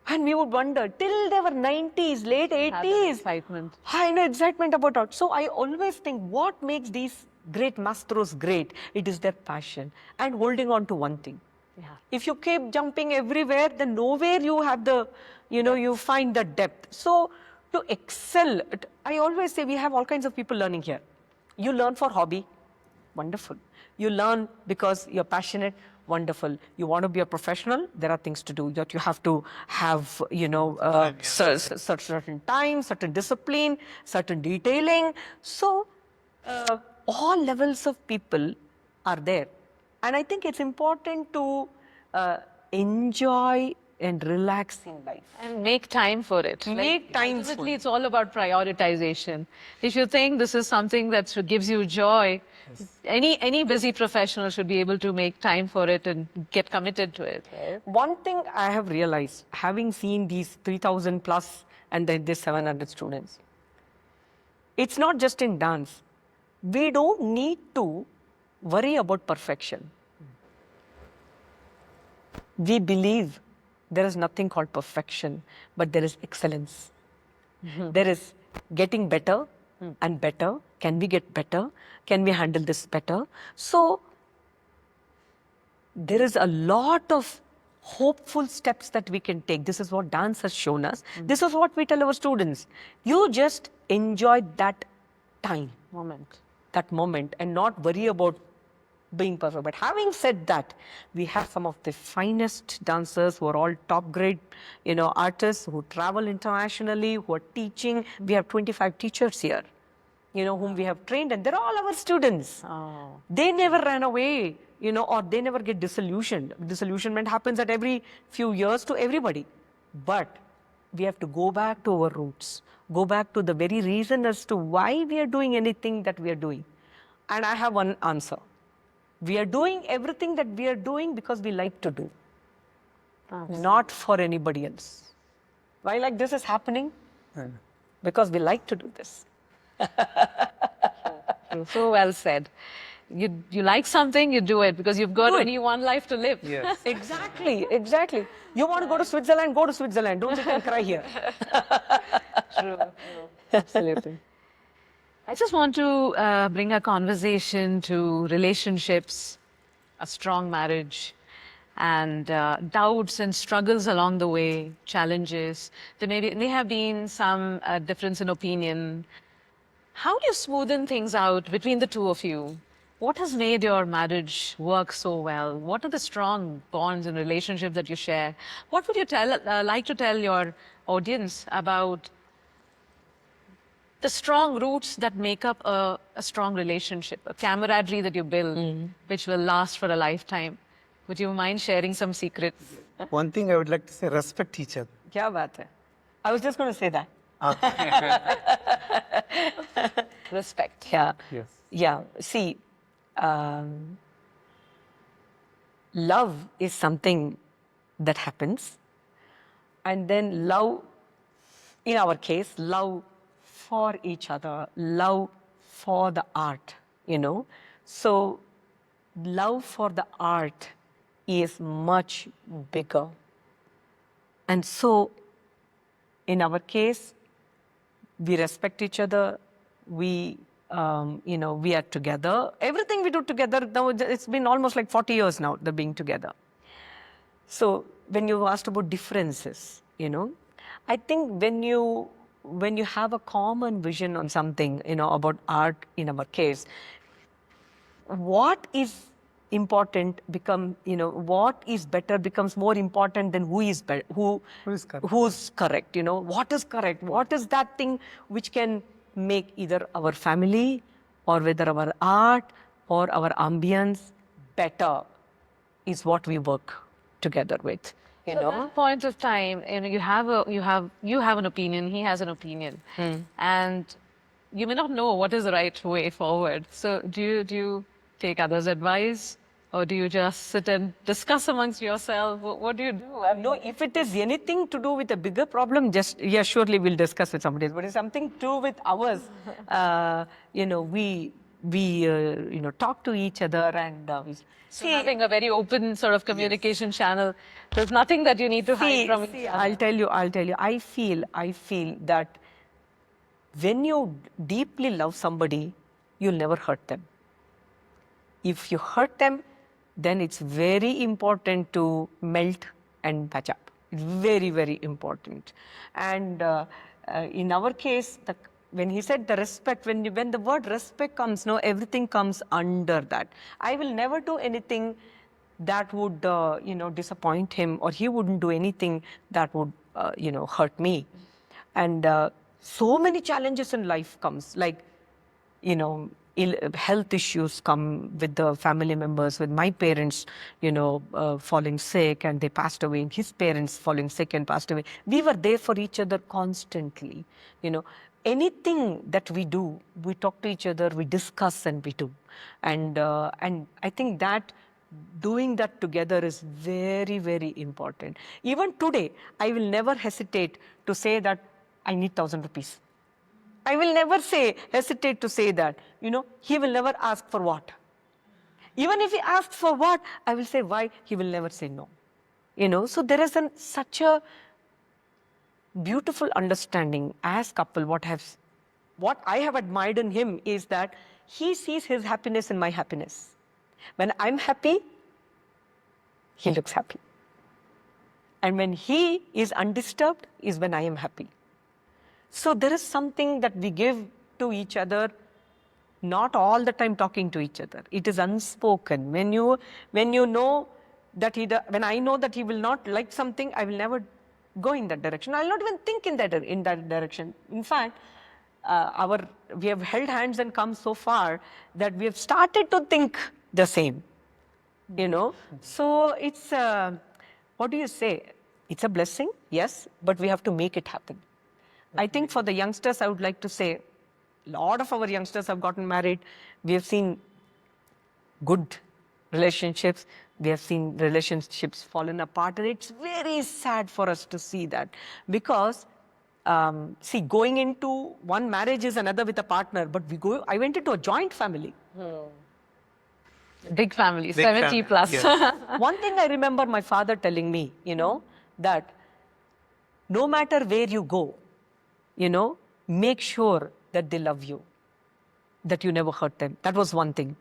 Speaker 2: And we would wonder, till they were 90s, late 80s.
Speaker 1: Excitement.
Speaker 2: I know excitement about it. So I always think, what makes these great mastros great? It is their passion and holding on to one thing.
Speaker 1: Yeah.
Speaker 2: If you keep jumping everywhere, then nowhere you have the, you find the depth. So to excel, I always say we have all kinds of people learning here. You learn for hobby, wonderful. You learn because you're passionate, wonderful. You want to be a professional, there are things to do. That you have to have, certain time, certain discipline, certain detailing. So all levels of people are there. And I think it's important to enjoy and relax in life.
Speaker 1: And make time for it.
Speaker 2: Make time for
Speaker 1: Ultimately,
Speaker 2: it.
Speaker 1: it's all about prioritization. If you think this is something that gives you joy, any busy professional should be able to make time for it and get committed to it. Right?
Speaker 2: One thing I have realized, having seen these 3,000 plus and then this 700 students, it's not just in dance. We don't need to worry about perfection. We believe there is nothing called perfection, but there is excellence. Mm-hmm. There is getting better and better. Can we get better? Can we handle this better? So there is a lot of hopeful steps that we can take. This is what dance has shown us. Mm-hmm. This is what we tell our students. You just enjoy that moment, and not worry about being perfect. But having said that, we have some of the finest dancers who are all top grade, artists who travel internationally, who are teaching. We have 25 teachers here, whom we have trained, and they're all our students. Oh. They never ran away, or they never get disillusioned. Disillusionment happens at every few years to everybody. But we have to go back to our roots, go back to the very reason as to why we are doing anything that we are doing. And I have one answer. We are doing everything that we are doing because we like to do, not for anybody else. Why like this is happening? Because we like to do this.
Speaker 1: So well said. You like something, you do it because you've got only one life to live.
Speaker 3: Yes.
Speaker 2: Exactly, exactly. You want to go to Switzerland, go to Switzerland. Don't sit and cry here.
Speaker 1: True. Absolutely. I just want to bring a conversation to relationships, a strong marriage, and doubts and struggles along the way, challenges. There may have been some difference in opinion. How do you smoothen things out between the two of you? What has made your marriage work so well? What are the strong bonds and relationships that you share? What would you like to tell your audience about the strong roots that make up a strong relationship, a camaraderie that you build, which will last for a lifetime? Would you mind sharing some secrets?
Speaker 3: One thing I would like to say, respect each other.
Speaker 2: Kya baat hai? I was just going to say that.
Speaker 1: Respect.
Speaker 2: Yeah.
Speaker 3: Yes.
Speaker 2: Yeah. See, love is something that happens. And then love, in our case, love for each other, love for the art, you know. So love for the art is much bigger. And so in our case, we respect each other. We, we are together. Everything we do together, now it's been almost like 40 years now, the being together. So when you asked about differences, I think when you have a common vision on something, about art in our case, what is important what is better becomes more important than who is better,
Speaker 3: is correct.
Speaker 2: who's correct, what is correct, what is that thing which can make either our family or whether our art or our ambience better is what we work together with.
Speaker 1: At that point of time, you have an opinion, he has an opinion, and you may not know what is the right way forward. So do you take others' advice, or do you just sit and discuss amongst yourself? What do you do?
Speaker 2: No, if it is anything to do with a bigger problem, surely we'll discuss with somebody else. But it's something to do with ours, we talk to each other and
Speaker 1: So having a very open sort of communication channel, there's nothing that you need to hide from each other.
Speaker 2: I'll tell you, I feel that when you deeply love somebody, you'll never hurt them. If you hurt them, then it's very important to melt and patch up. It's very, very important. And in our case, when he said the respect, when the word respect comes, everything comes under that. I will never do anything that would, disappoint him, or he wouldn't do anything that would, hurt me. And so many challenges in life comes, like, health issues come with the family members, with my parents, falling sick and they passed away, and his parents falling sick and passed away. We were there for each other constantly, Anything that we do, we talk to each other, we discuss and we do. And I think that doing that together is very, very important. Even today, I will never hesitate to say that I need 1,000 rupees. I will never hesitate to say that. He will never ask for what. Even if he asks for what, I will say why. He will never say no. So there is such a beautiful understanding as couple. What I have admired in him is that he sees his happiness in my happiness. When I'm happy, he looks happy. And when he is undisturbed is when I am happy. So there is something that we give to each other, not all the time talking to each other. It is unspoken. When you know that when I know that he will not like something, I will never go in that direction. I'll not even think in that direction. In fact, we have held hands and come so far that we have started to think the same. So it's what do you say? It's a blessing, yes, but we have to make it happen. I think for the youngsters, I would like to say, a lot of our youngsters have gotten married. We have seen good relationships. We have seen relationships fallen apart, and it's very sad for us to see that, because see, going into one marriage is another with a partner, but I went into a joint family.
Speaker 1: Big family,
Speaker 3: Big
Speaker 1: 70
Speaker 3: family,
Speaker 1: plus.
Speaker 3: yes.
Speaker 2: One thing I remember my father telling me, that no matter where you go, make sure that they love you, that you never hurt them. That was one thing.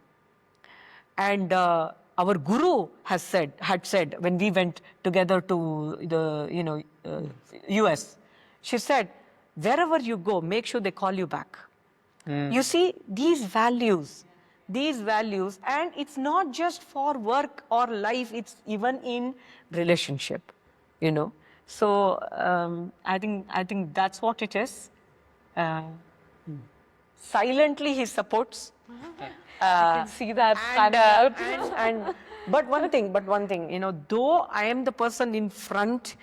Speaker 2: And our guru had said when we went together to the US, she said, wherever you go, make sure they call you back. You see, these values, and it's not just for work or life, it's even in relationship, So I think that's what it is. Silently he supports.
Speaker 1: I can see that
Speaker 2: And but one thing, though I am the person in front,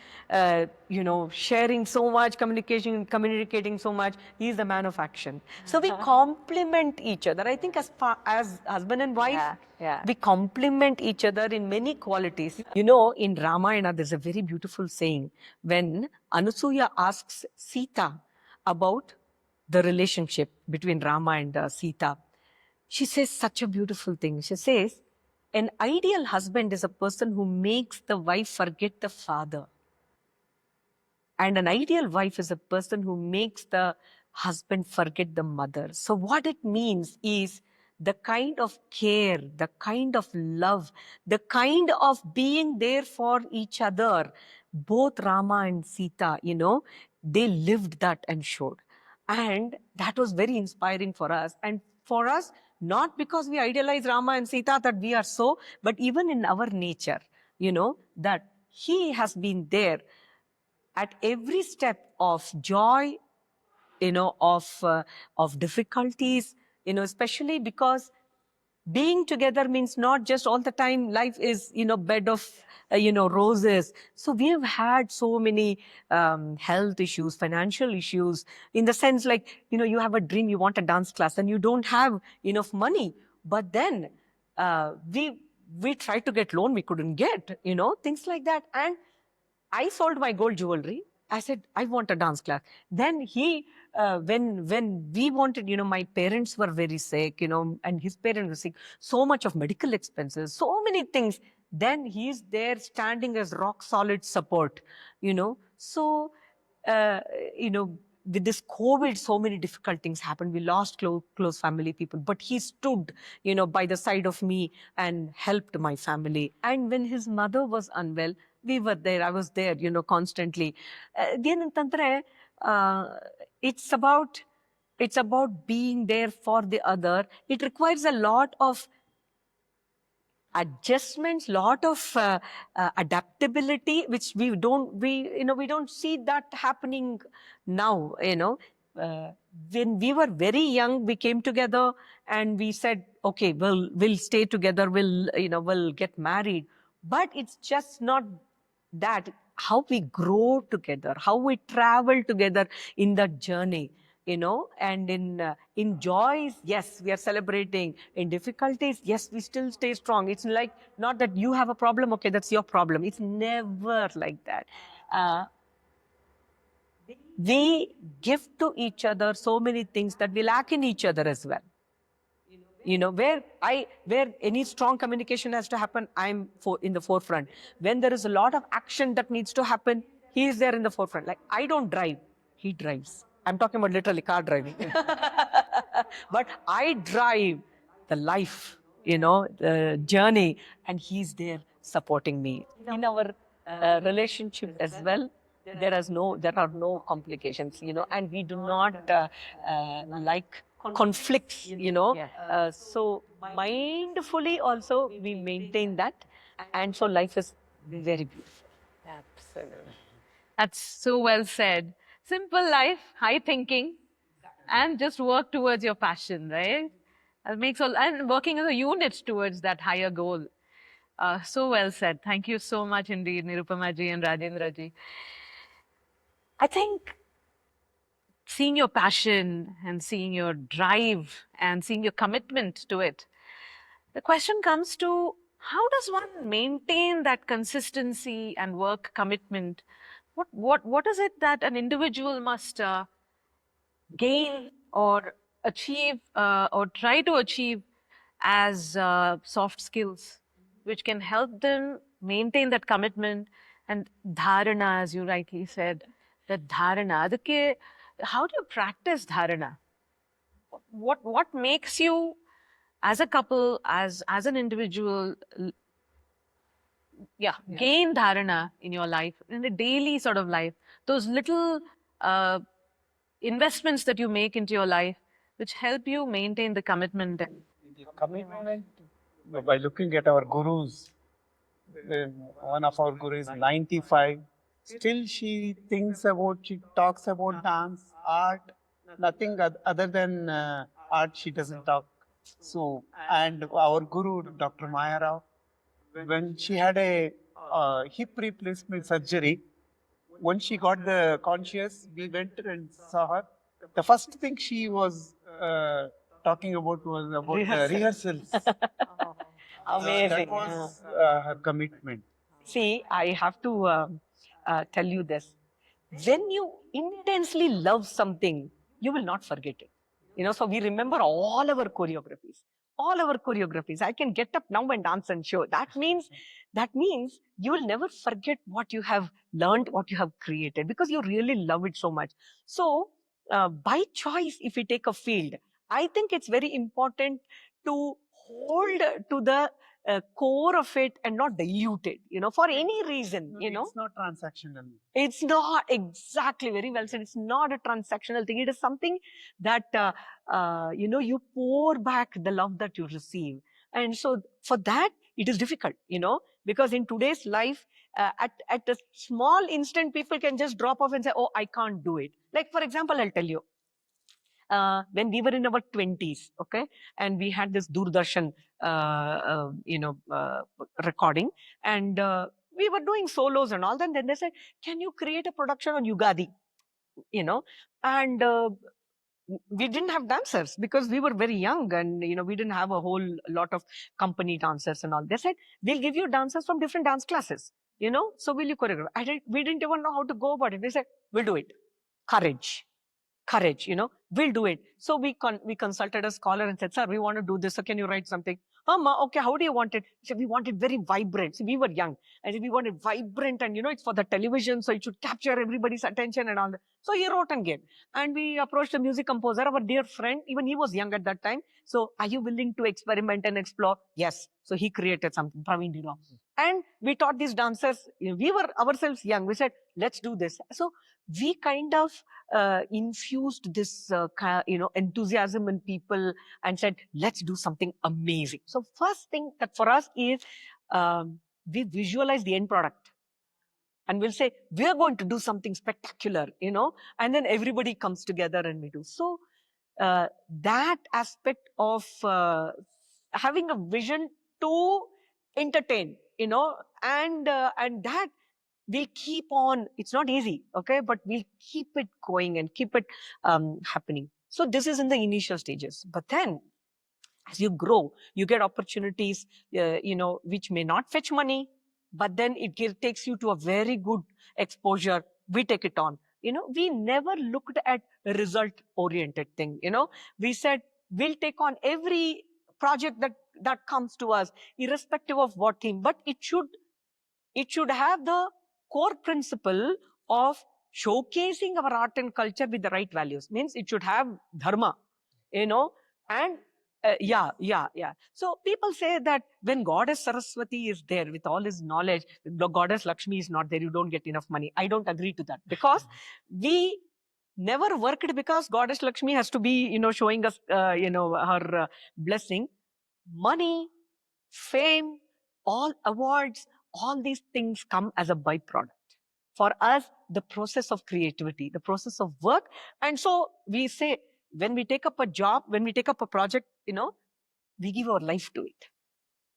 Speaker 2: sharing so much, communicating so much, he is the man of action. So we complement each other. I think as husband and wife, we complement each other in many qualities. In Ramayana, there's a very beautiful saying when Anusuya asks Sita about the relationship between Rama and Sita. She says such a beautiful thing. She says, an ideal husband is a person who makes the wife forget the father. And an ideal wife is a person who makes the husband forget the mother. So what it means is the kind of care, the kind of love, the kind of being there for each other. Both Rama and Sita, they lived that and showed. And that was very inspiring for us. And for us, not because we idealize Rama and Sita that we are so, but even in our nature, that he has been there at every step of joy, of difficulties, especially because being together means not just all the time life is, bed of, roses. So we have had so many health issues, financial issues, in the sense like, you have a dream, you want a dance class and you don't have enough money. But then we tried to get loan, we couldn't get, things like that. And I sold my gold jewelry. I said, I want a dance class. Then when we wanted, my parents were very sick, and his parents were sick, so much of medical expenses, so many things. Then he's there standing as rock solid support, So, uh, with this COVID, so many difficult things happened. We lost close family people, but he stood, by the side of me and helped my family. And when his mother was unwell, we were there. I was there, constantly. ಏನಂತಂದ್ರೆ, it's about being there for the other. It requires a lot of adjustments, lot of adaptability, which we don't see that happening now. When we were very young, we came together and we said, okay, we'll stay together, we'll get married. But it's just not that. How we grow together, how we travel together in that journey. And in joys, yes, we are celebrating. In difficulties, yes, we still stay strong. It's like not that you have a problem, okay, that's your problem. It's never like that. We give to each other so many things that we lack in each other as well. Where any strong communication has to happen, I'm in the forefront. When there is a lot of action that needs to happen, he is there in the forefront. Like, I don't drive, he drives. I'm talking about literally car driving. But I drive the life, the journey, and he's there supporting me. In our relationship as well, there are no complications, and we do not like conflicts, so mindfully also we maintain that, and so life is very beautiful.
Speaker 1: Absolutely. That's so well said. Simple life, high thinking, and just work towards your passion, right? That makes all, and working as a unit towards that higher goal. So well said. Thank you so much indeed, Nirupama ji and Rajendra ji. I think seeing your passion and seeing your drive and seeing your commitment to it, the question comes to how does one maintain that consistency and work commitment? What is it that an individual must gain or achieve or try to achieve as soft skills, which can help them maintain that commitment and dharana, as you rightly said, that dharana. How do you practice dharana? What makes you, as a couple, as an individual, gain dharana in your life, in the daily sort of life, those little uh, investments that you make into your life, which help you maintain the commitment.
Speaker 3: The commitment, by looking at our gurus, one of our gurus is 95. Still, she she talks about dance, art, nothing other than art. She doesn't talk. So, and our guru, Dr. Maya Rao, when she had a hip replacement surgery, when she got the conscious, we went and saw her. The first thing she was talking about was about the rehearsals.
Speaker 2: Amazing.
Speaker 3: That was her commitment.
Speaker 2: See, I have to tell you this. When you intensely love something, you will not forget it. So we remember all our choreographies. All our choreographies. I can get up now and dance and show. That means you will never forget what you have learned, what you have created, because you really love it so much. So, by choice, if we take a field, I think it's very important to hold to the core of it and not dilute it, for any reason,
Speaker 3: It's not transactional.
Speaker 2: It's not exactly very well said. It's not a transactional thing. It is something that, you pour back the love that you receive. And so for that, it is difficult, because in today's life, at a small instant, people can just drop off and say, oh, I can't do it. Like, for example, I'll tell you, when we were in our 20s, okay, and we had this Doordarshan, recording, and we were doing solos and all that. And then they said, can you create a production on Yugadi? And we didn't have dancers because we were very young, and we didn't have a whole lot of company dancers and all. They said, we'll give you dancers from different dance classes, so will you choreograph? We didn't even know how to go about it. They said, we'll do it. Courage, we'll do it. So we consulted a scholar and said, sir, we want to do this. So can you write something? Okay, how do you want it? He said, we want it very vibrant. So we were young. I said, we want it vibrant, and it's for the television, so it should capture everybody's attention and all that. So he wrote and gave. And we approached the music composer, our dear friend. Even he was young at that time. So, are you willing to experiment and explore? Yes. So he created something, Praveen Dino. And we taught these dancers. We were ourselves young. We said, let's do this. So we kind of infused this enthusiasm in people and said, let's do something amazing. So first thing that for us is we visualize the end product, and we'll say, we're going to do something spectacular, and then everybody comes together and we do. So that aspect of having a vision to entertain, and that we'll keep on. It's not easy, okay, but we'll keep it going and keep it happening. So this is in the initial stages. But then, as you grow, you get opportunities, which may not fetch money, but then it takes you to a very good exposure. We take it on. We never looked at a result-oriented thing. We said, we'll take on every project that comes to us, irrespective of what theme, but it should have the core principle of showcasing our art and culture with the right values. Means it should have dharma, and yeah. So people say that when Goddess Saraswati is there with all his knowledge, the Goddess Lakshmi is not there, you don't get enough money. I don't agree to that, because we never worked because Goddess Lakshmi has to be, showing us, her blessing. Money, fame, all awards, all these things come as a byproduct. For us, the process of creativity, the process of work. And so we say, when we take up a job, when we take up a project, we give our life to it,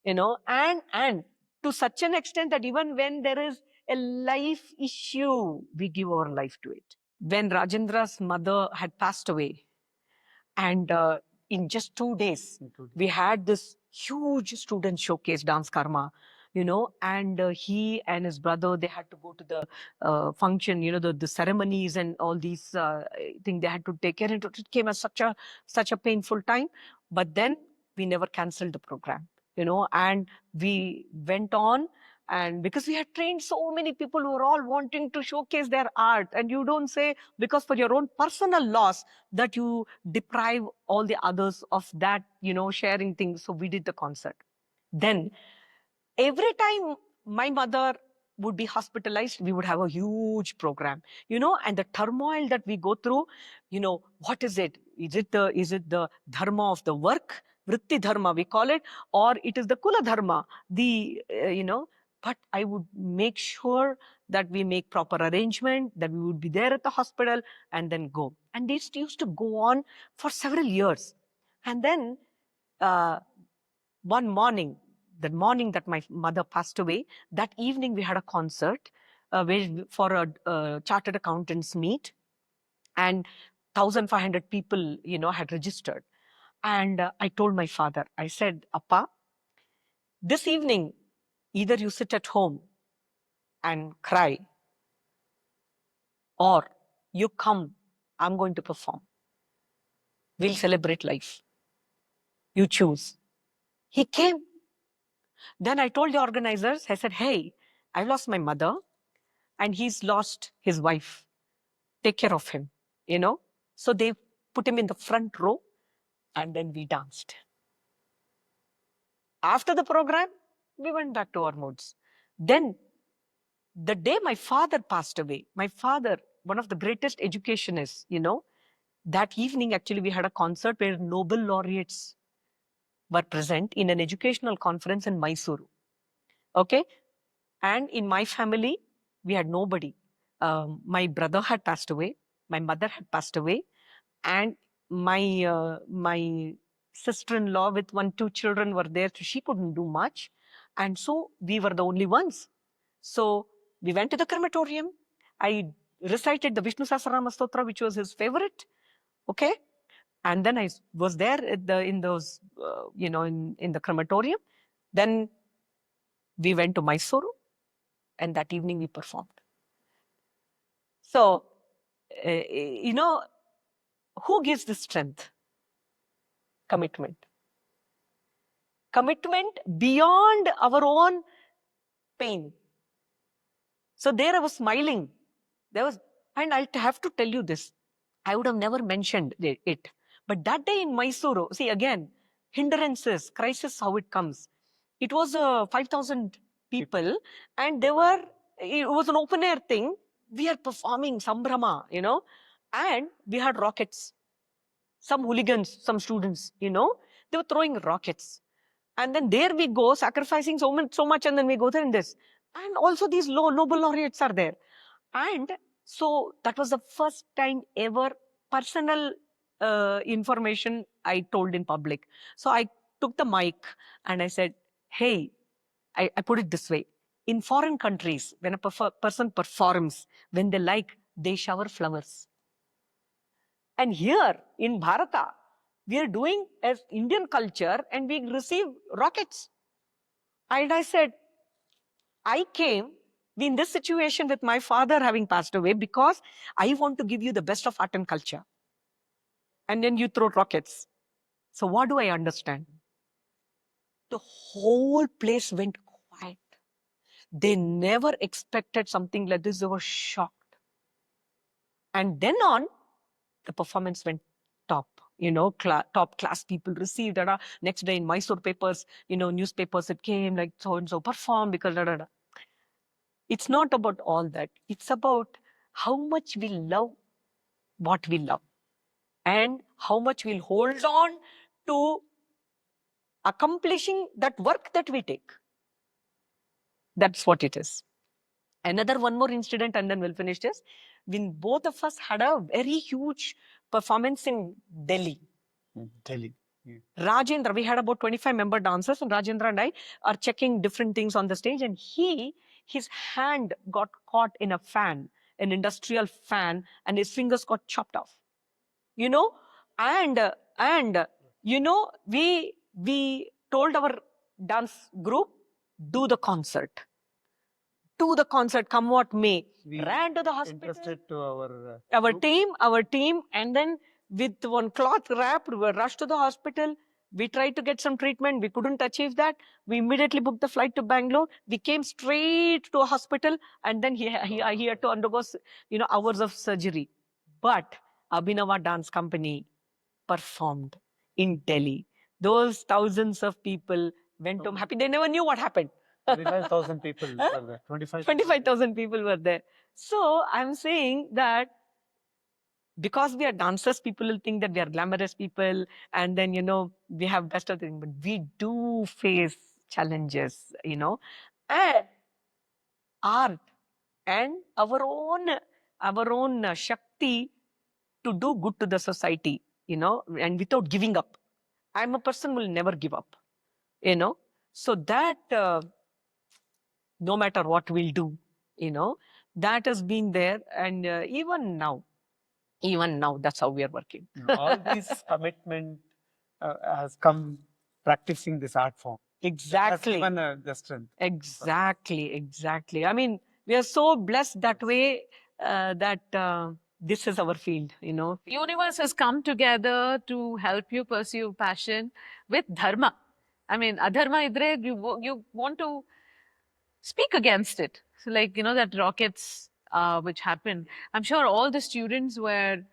Speaker 2: and to such an extent that even when there is a life issue, we give our life to it. When Rajendra's mother had passed away, and in just 2 days, we had this huge student showcase, Dance Karma, and he and his brother, they had to go to the function, the ceremonies and all these things they had to take care of. It came as such a painful time. But then we never canceled the program, and we went on. And because we had trained so many people who were all wanting to showcase their art, and you don't say because for your own personal loss that you deprive all the others of that, sharing things. So we did the concert. Then every time my mother would be hospitalized, we would have a huge program, and the turmoil that we go through, what is it? Is it the dharma of the work, vritti dharma we call it, or it is the kula dharma, but I would make sure that we make proper arrangement, that we would be there at the hospital and then go. And this used to go on for several years. And then one morning, the morning that my mother passed away, that evening we had a concert for a chartered accountants meet, and 1,500 people, had registered. And I told my father, I said, Appa, this evening, either you sit at home and cry, or you come, I'm going to perform. We'll celebrate life. You choose. He came. Then I told the organizers, I said, hey, I lost my mother and he's lost his wife. Take care of him, So they put him in the front row and then we danced. After the program, we went back to our moods. Then the day my father passed away, my father, one of the greatest educationists, that evening, actually, we had a concert where Nobel laureates were present in an educational conference in Mysuru. Okay? And in my family, we had nobody. My brother had passed away. My mother had passed away. And my sister-in-law with 2 children were there. So she couldn't do much. And so we were the only ones. So we went to the crematorium. I recited the Vishnu Sahasranama Stotra, which was his favorite. Okay? And then I was there in those, in the crematorium. Then we went to Mysuru, and that evening we performed. So, who gives the strength? Commitment. Commitment beyond our own pain. So there I was smiling. And I have to tell you this. I would have never mentioned it. But that day in Mysuru, see again, hindrances, crisis, how it comes. It was 5,000 people, and it was an open air thing. We are performing Sambrama, and we had rockets. Some hooligans, some students, they were throwing rockets. And then there we go, sacrificing so much, and then we go there in this. And also these Nobel laureates are there. And so that was the first time ever personal information I told in public. So I took the mic and I said, hey, I put it this way. In foreign countries, when a person performs, when they like, they shower flowers. And here in Bharata, we are doing as Indian culture and we receive rockets. And I said, I came in this situation with my father having passed away because I want to give you the best of art and culture. And then you throw rockets. So what do I understand? The whole place went quiet. They never expected something like this. They were shocked. And then on, the performance went top. Top class people received. Next day in Mysore papers, newspapers, it came like so-and-so performed because It's not about all that. It's about how much we love what we love and how much we'll hold on to accomplishing that work that we take. That's what it is. One more incident and then we'll finish this. When both of us had a very huge performance in Delhi.
Speaker 3: Delhi.
Speaker 2: Rajendra, we had about 25 member dancers, and Rajendra and I are checking different things on the stage, and his hand got caught in a fan, an industrial fan, and his fingers got chopped off. You know, we told our dance group, do the concert. Come what may.
Speaker 3: We
Speaker 2: ran to the hospital.
Speaker 3: Interested to
Speaker 2: Our
Speaker 3: group.
Speaker 2: team, and then with one cloth wrapped, we were rushed to the hospital. We tried to get some treatment. We couldn't achieve that. We immediately booked the flight to Bangalore. We came straight to a hospital, and then he had to undergo, hours of surgery. But Abhinava Dance Company performed in Delhi. Those thousands of people went home happy. They never knew what happened.
Speaker 3: 25,000 people were there.
Speaker 2: 25,000 people were there. So I'm saying that because we are dancers, people will think that we are glamorous people, and then, we have best of things, but we do face challenges, and art and our own Shakti to do good to the society, and without giving up. I'm a person who will never give up, so that no matter what we'll do, that has been there, and even now, that's how we are working.
Speaker 3: All this commitment has come practicing this art form.
Speaker 2: Exactly.
Speaker 3: Has given the strength.
Speaker 2: Exactly. I mean, we are so blessed that way that this is our field,
Speaker 1: The universe has come together to help you pursue passion with dharma. I mean, adharma idre, you want to speak against it. So like, that rockets which happened. I'm sure all the students were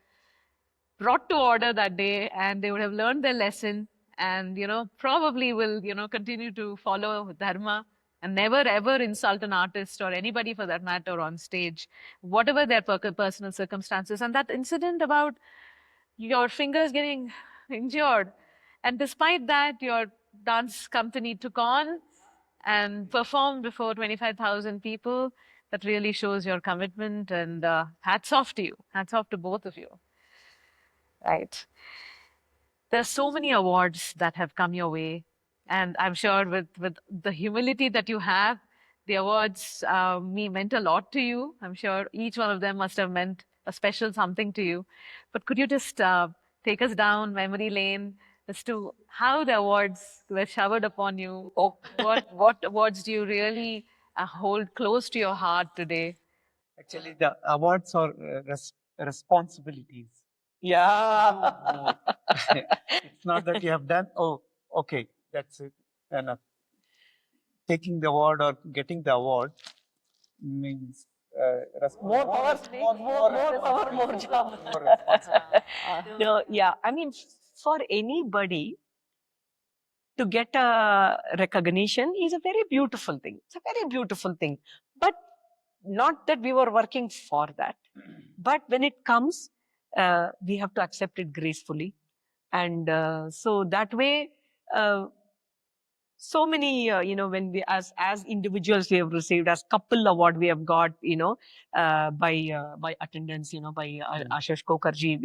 Speaker 1: brought to order that day, and they would have learned their lesson, and probably will continue to follow dharma and never ever insult an artist or anybody for that matter on stage, whatever their personal circumstances. And that incident about your fingers getting injured, and despite that, your dance company took on and performed before 25,000 people. That really shows your commitment, and hats off to you. Hats off to both of you. Right. There's so many awards that have come your way, and I'm sure with the humility that you have, the awards meant a lot to you. I'm sure each one of them must have meant a special something to you. But could you just take us down memory lane as to how the awards were showered upon you?
Speaker 2: Oh.
Speaker 1: What awards do you really hold close to your heart today?
Speaker 3: Actually, the awards are responsibilities.
Speaker 2: Yeah.
Speaker 3: It's not that you have done, oh, okay, that's it, enough. Taking the award or getting the award means
Speaker 2: More power, more job. No, yeah, I mean, for anybody to get a recognition is a very beautiful thing. It's a very beautiful thing. But not that we were working for that. But when it comes, we have to accept it gracefully. And so that way, so many, when we, as individuals, we have received, as couple award we have got, by attendance, by Ashish Kokarji,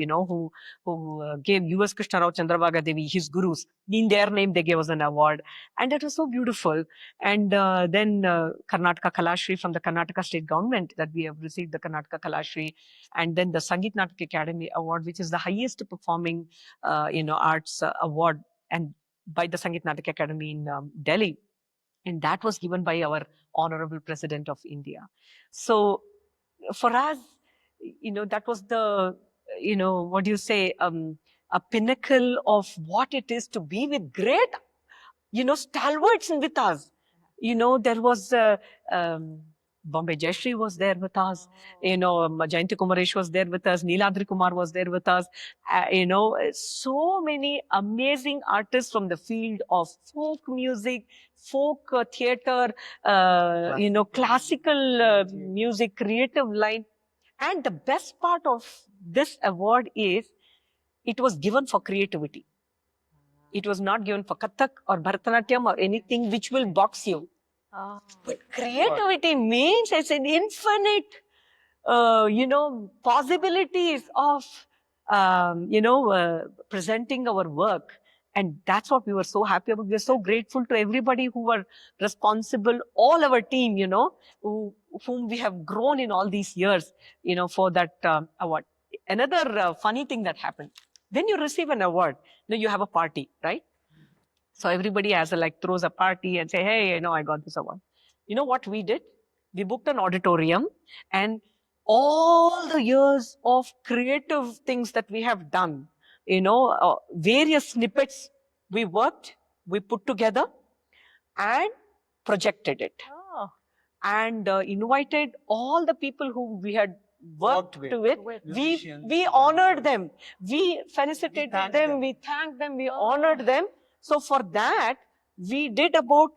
Speaker 2: who gave U.S. Krishna Rao Chandrabhaga Devi, his gurus, in their name they gave us an award, and it was so beautiful. And then Karnataka Kalashri from the Karnataka state government, that we have received the Karnataka Kalashri, and then the Sangeet Natak Academy Award, which is the highest performing, arts award, and by the Sangeet Natak Academy in Delhi. And that was given by our Honorable President of India. So for us, that was the, what do you say, a pinnacle of what it is to be with great, stalwarts with us. There was Bombay Jayashree was there with us. Jayanti Kumaresh was there with us. Neeladri Kumar was there with us. So many amazing artists from the field of folk music, folk theatre, classical music, creative line. And the best part of this award is it was given for creativity. It was not given for Kathak or Bharatanatyam or anything which will box you. But creativity means it's an infinite, possibilities of, presenting our work. And that's what we were so happy about. We were so grateful to everybody who were responsible, all our team, whom we have grown in all these years, for that award. Another funny thing that happened, when you receive an award, you have a party, right? So everybody throws a party and say, hey, I got this award. You know what we did? We booked an auditorium, and all the years of creative things that we have done, various snippets we worked, we put together and projected it.
Speaker 1: Oh.
Speaker 2: And invited all the people who we had worked with.
Speaker 3: Musicians.
Speaker 2: We honored them. We felicitated them. We thanked them. We honored them. So for that, we did about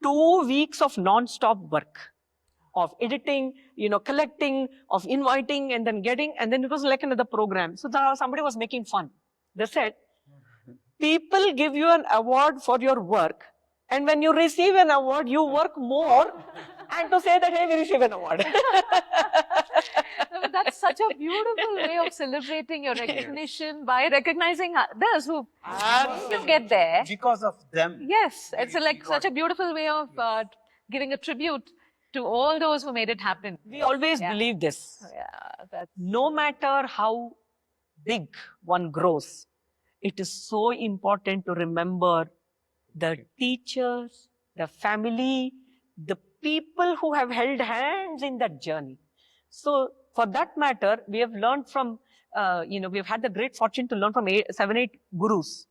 Speaker 2: 2 weeks of non-stop work of editing, collecting, of inviting, and then getting, and then it was like another program. So somebody was making fun. They said, people give you an award for your work, and when you receive an award, you work more, and to say that, hey, we receive an award.
Speaker 1: That's such a beautiful way of celebrating your recognition by recognizing others who you get there.
Speaker 3: Because of them.
Speaker 1: Yes, it's such a beautiful way of giving a tribute to all those who made it happen.
Speaker 2: We always believe this.
Speaker 1: Yeah,
Speaker 2: no matter how big one grows, it is so important to remember the teachers, the family, the people who have held hands in that journey. So for that matter, we have learned from, we have had the great fortune to learn from 7, 8 gurus.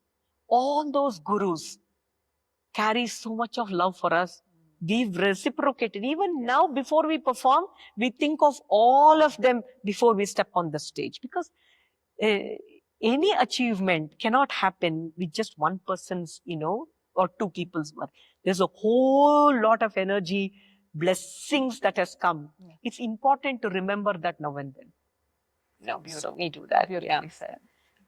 Speaker 2: All those gurus carry so much of love for us. We've reciprocated. Even now, before we perform, we think of all of them before we step on the stage. Because any achievement cannot happen with just one person's, or 2 people's work. There's a whole lot of energy, blessings that has come. Yeah. It's important to remember that now and then. So we do that.
Speaker 1: Beautifully said.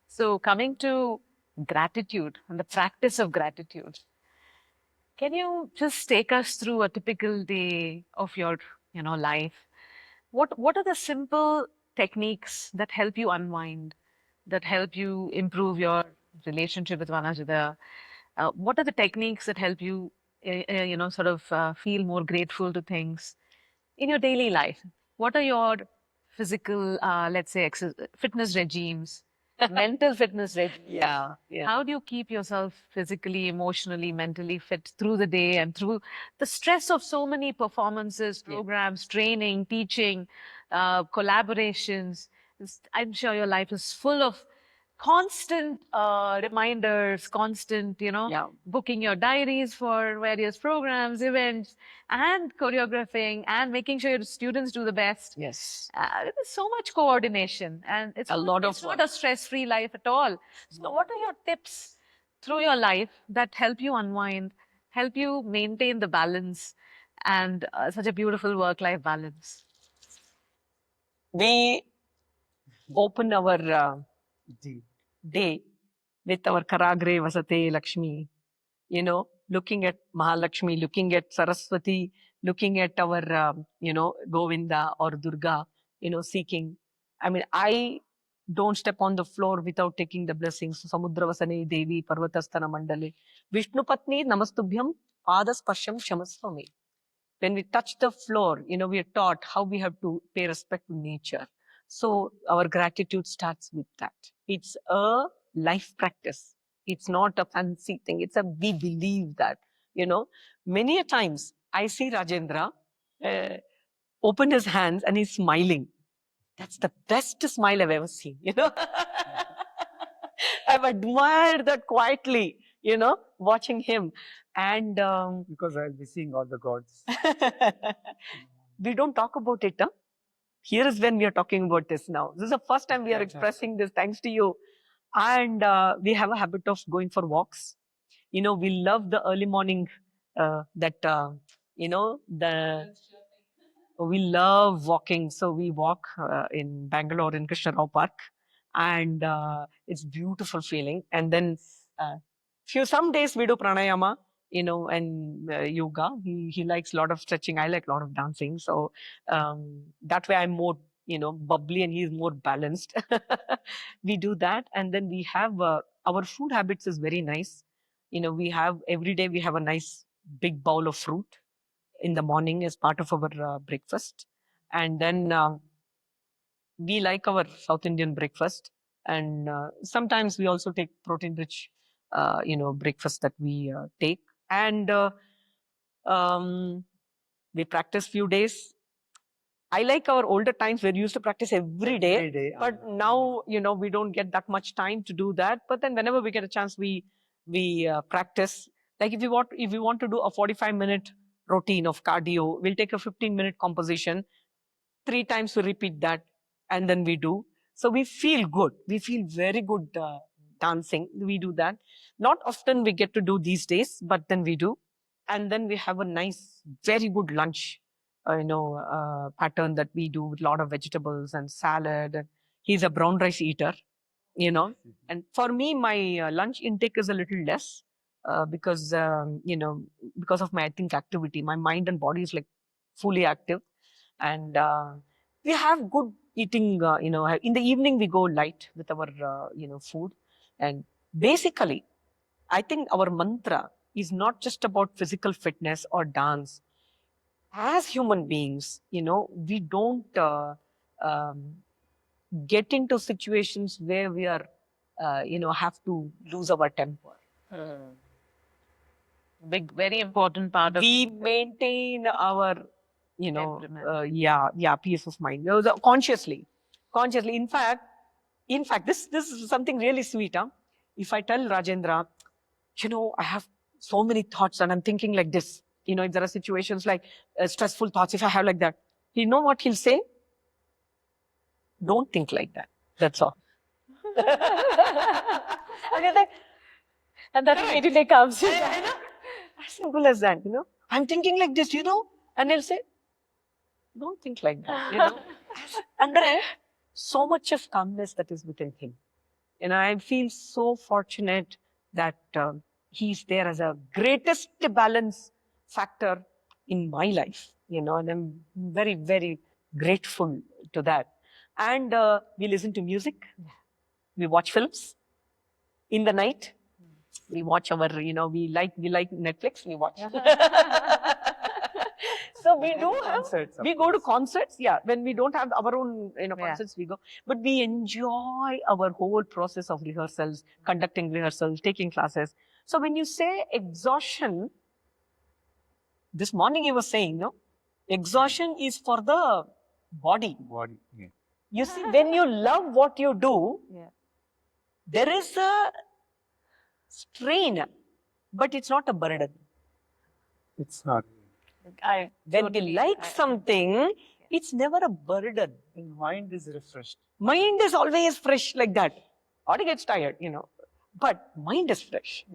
Speaker 1: So coming to gratitude and the practice of gratitude, can you just take us through a typical day of your, life? What are the simple techniques that help you unwind, that help you improve your relationship with one another? What are the techniques that help you, feel more grateful to things in your daily life? What are your physical, let's say, fitness regimes, mental fitness regimes?
Speaker 2: Yeah.
Speaker 1: How do you keep yourself physically, emotionally, mentally fit through the day and through the stress of so many performances, programs, training, teaching, collaborations? I'm sure your life is full of constant reminders, constant, booking your diaries for various programs, events, and choreographing, and making sure your students do the best.
Speaker 2: Yes.
Speaker 1: There's so much coordination, and it's not a stress-free life at all. So what are your tips through your life that help you unwind, help you maintain the balance, and such a beautiful work-life balance?
Speaker 2: We open our day with our Karagre Vasate Lakshmi, looking at Mahalakshmi, looking at Saraswati, looking at our, Govinda or Durga, seeking. I mean, I don't step on the floor without taking the blessings. Samudravasane Devi Parvatastana Mandale. Vishnu Patni Namastubhyam Padasparsham Shamasvame. When we touch the floor, we are taught how we have to pay respect to nature. So our gratitude starts with that. It's a life practice. It's not a fancy thing. We believe that, Many a times I see Rajendra open his hands and he's smiling. That's the best smile I've ever seen, I've admired that quietly, watching him. And
Speaker 3: because I'll be seeing all the gods.
Speaker 2: We don't talk about it, huh? Here is when we are talking about this now. This is the first time we are expressing this thanks to you. And we have a habit of going for walks. We love the early morning, we love walking. So we walk in Bangalore in Krishna Rao Park. And it's beautiful feeling. And then some days we do pranayama, and yoga. He likes a lot of stretching. I like a lot of dancing. So that way I'm more, bubbly and he's more balanced. We do that. And then we have our food habits is very nice. Every day we have a nice big bowl of fruit in the morning as part of our breakfast. And then we like our South Indian breakfast. And sometimes we also take protein rich, breakfast that we take. And we practice few days. I like our older times where we used to practice every day. But now, we don't get that much time to do that. But then whenever we get a chance, we practice. Like if we want to do a 45-minute routine of cardio, we'll take a 15-minute composition. 3 times we repeat that, and then we do. So we feel good. We feel very good dancing. We do that. Not often we get to do these days, but then we do. And then we have a nice, very good lunch, pattern that we do with a lot of vegetables and salad. And he's a brown rice eater, And for me, my lunch intake is a little less because, because of my, I think, activity. My mind and body is like fully active. And we have good eating, in the evening we go light with our, food. And basically, I think our mantra is not just about physical fitness or dance. As human beings, we don't get into situations where we are, have to lose our temper.
Speaker 1: Very important part of
Speaker 2: We maintain our,
Speaker 1: temperament.
Speaker 2: peace of mind. Consciously. In fact, this is something really sweet. If I tell Rajendra, I have so many thoughts and I'm thinking like this. If there are situations like stressful thoughts, if I have like that, you know what he'll say? Don't think like that. That's all.
Speaker 1: And that immediately comes.
Speaker 2: As simple as that, I'm thinking like this, and he'll say, don't think like that, And there is so much of calmness that is within him. I feel so fortunate that he's there as a greatest balance factor in my life, and I'm very, very grateful to that. And we listen to music, we watch films in the night. We watch our, we like Netflix, we watch. So we do we go to concerts. Yeah, when we don't have our own, concerts, we go. But we enjoy our whole process of rehearsals, conducting rehearsals, taking classes. So when you say exhaustion, this morning you were saying, no, exhaustion is for the body.
Speaker 3: Yeah.
Speaker 2: You see, when you love what you do, there is a strain, but it's not a burden.
Speaker 3: It's not.
Speaker 2: When we like something, it's never a burden.
Speaker 3: The mind is refreshed.
Speaker 2: Mind is always fresh like that. Body gets tired, but mind is fresh,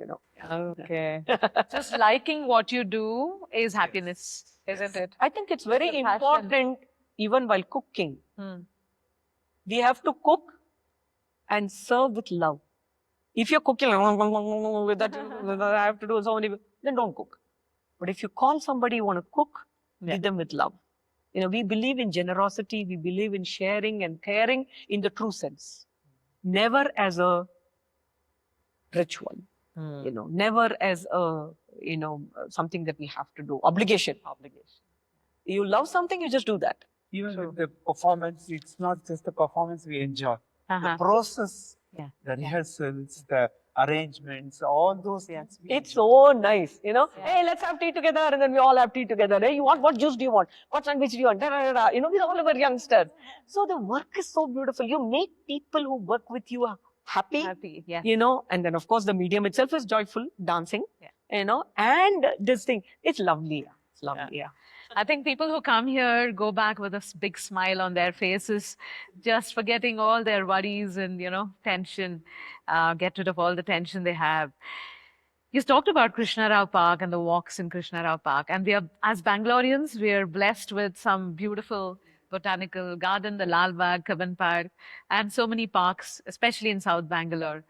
Speaker 1: Okay. Just liking what you do is happiness, isn't it?
Speaker 2: I think it's very
Speaker 1: It's a passion.
Speaker 2: important even while cooking. We have to cook and serve with love. If you're cooking with that, I have to do so many, then don't cook. But if you call somebody you want to cook, give them with love. We believe in generosity, we believe in sharing and caring in the true sense. Never as a ritual, never as a, something that we have to do. Obligation. You love something, you just do that.
Speaker 3: Even with the performance, it's not just the performance we enjoy. The process, the rehearsals, the arrangements, all those things.
Speaker 2: It's so nice, Hey, let's have tea together, and then we all have tea together. Hey, what juice do you want? What sandwich do you want? We're all our youngsters. So the work is so beautiful. You make people who work with you happy, and then of course the medium itself is joyful, dancing, and this thing, it's lovely. It's lovely,
Speaker 1: I think people who come here go back with a big smile on their faces, just forgetting all their worries and, tension, get rid of all the tension they have. You talked about Krishna Rao Park and the walks in Krishna Rao Park. And we are, as Bangaloreans, we are blessed with some beautiful botanical garden, the Lal Bagh, Kaban Park, and so many parks, especially in South Bangalore.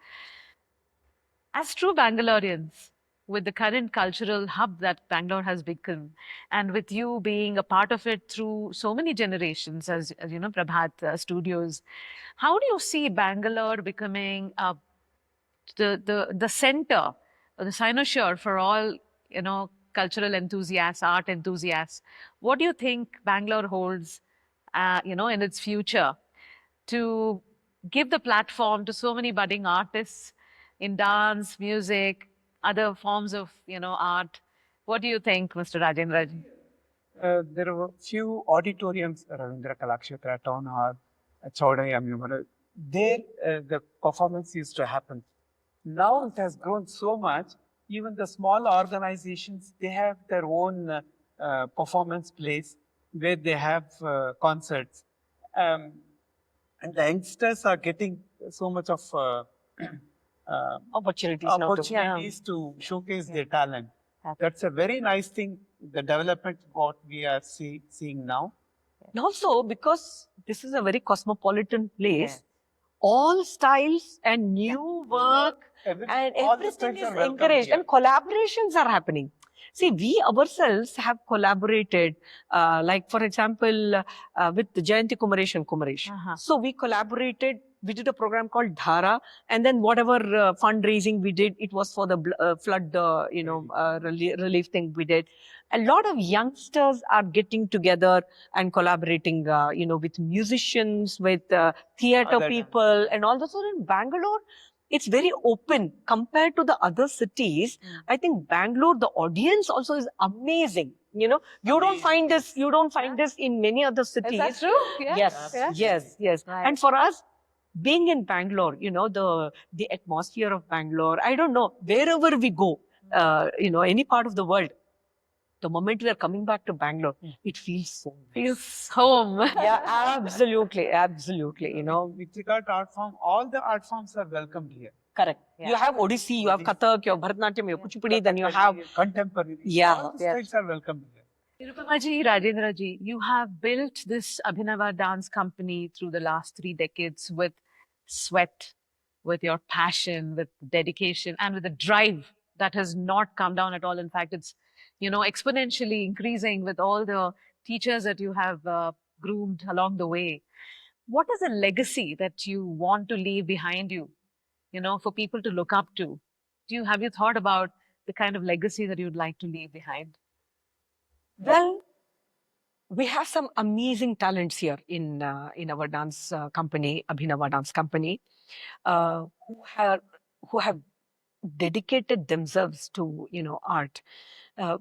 Speaker 1: As true Bangaloreans, with the current cultural hub that Bangalore has become, and with you being a part of it through so many generations, as you know, Prabhat Studios, how do you see Bangalore becoming a the center, or the cynosure for all, cultural enthusiasts, art enthusiasts. What do you think Bangalore holds, in its future to give the platform to so many budding artists in dance, music, other forms of, art? What do you think, Mr. Rajendra?
Speaker 3: There were few auditoriums, Ravindra Kalakshetra Town or Chaudhary Amyumara. There, the performance used to happen. Now it has grown so much. Even the small organizations, they have their own performance place where they have concerts. And the youngsters are getting so much of opportunities to showcase their talent. That's a very nice thing, the development what we are seeing now.
Speaker 2: And also, because this is a very cosmopolitan place, all styles and new work and
Speaker 3: all the
Speaker 2: everything
Speaker 3: styles
Speaker 2: is
Speaker 3: are welcome
Speaker 2: encouraged
Speaker 3: here.
Speaker 2: and collaborations are happening. See, we ourselves have collaborated, like for example, with the Jayanti Kumaresh and Kumaresh. So we collaborated, we did a program called Dhara, and then whatever fundraising we did, it was for the flood, relief thing we did. A lot of youngsters are getting together and collaborating, with musicians, with theatre
Speaker 3: Other
Speaker 2: people and all that. So in Bangalore, it's very open compared to the other cities. I think Bangalore, the audience also is amazing. You don't find this, in many other cities.
Speaker 1: Is that true?
Speaker 2: Yes.
Speaker 1: Right.
Speaker 2: And for us, being in Bangalore, the atmosphere of Bangalore, I don't know, wherever we go, any part of the world, the moment we are coming back to Bangalore, it feels so nice.
Speaker 1: Feels home.
Speaker 2: Yeah, absolutely.
Speaker 3: With regard to art form, all the art forms are welcomed here.
Speaker 2: Correct. You have Odissi, you have Kathak, you have Bharatanatyam, you have Kuchipudi, then you have
Speaker 3: Contemporary.
Speaker 2: Yeah.
Speaker 3: All the styles are welcomed here.
Speaker 1: Nirupama ji, Rajendra ji, you have built this Abhinava Dance Company through the last 3 decades with sweat, with your passion, with dedication, and with a drive that has not come down at all. In fact, it's, exponentially increasing with all the teachers that you have groomed along the way. What is a legacy that you want to leave behind you, for people to look up to? Have you thought about the kind of legacy that you'd like to leave behind?
Speaker 2: Well, we have some amazing talents here in our dance company, Abhinava Dance Company, who have dedicated themselves to art.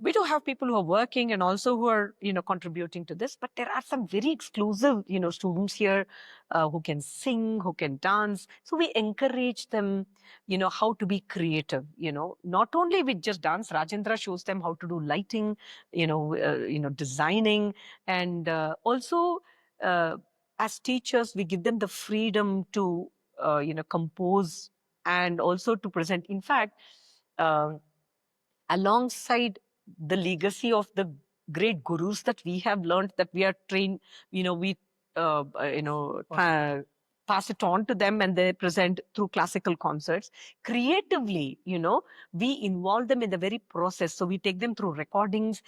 Speaker 2: We do have people who are working and also who are contributing to this, but there are some very exclusive students here who can sing, who can dance. So we encourage them how to be creative. Not only with just dance, Rajendra shows them how to do lighting, designing, and also as teachers we give them the freedom to compose and also to present. In fact, alongside the legacy of the great gurus that we have learned, that we are trained, we pass it on to them and they present through classical concerts. Creatively, we involve them in the very process. So we take them through recordings,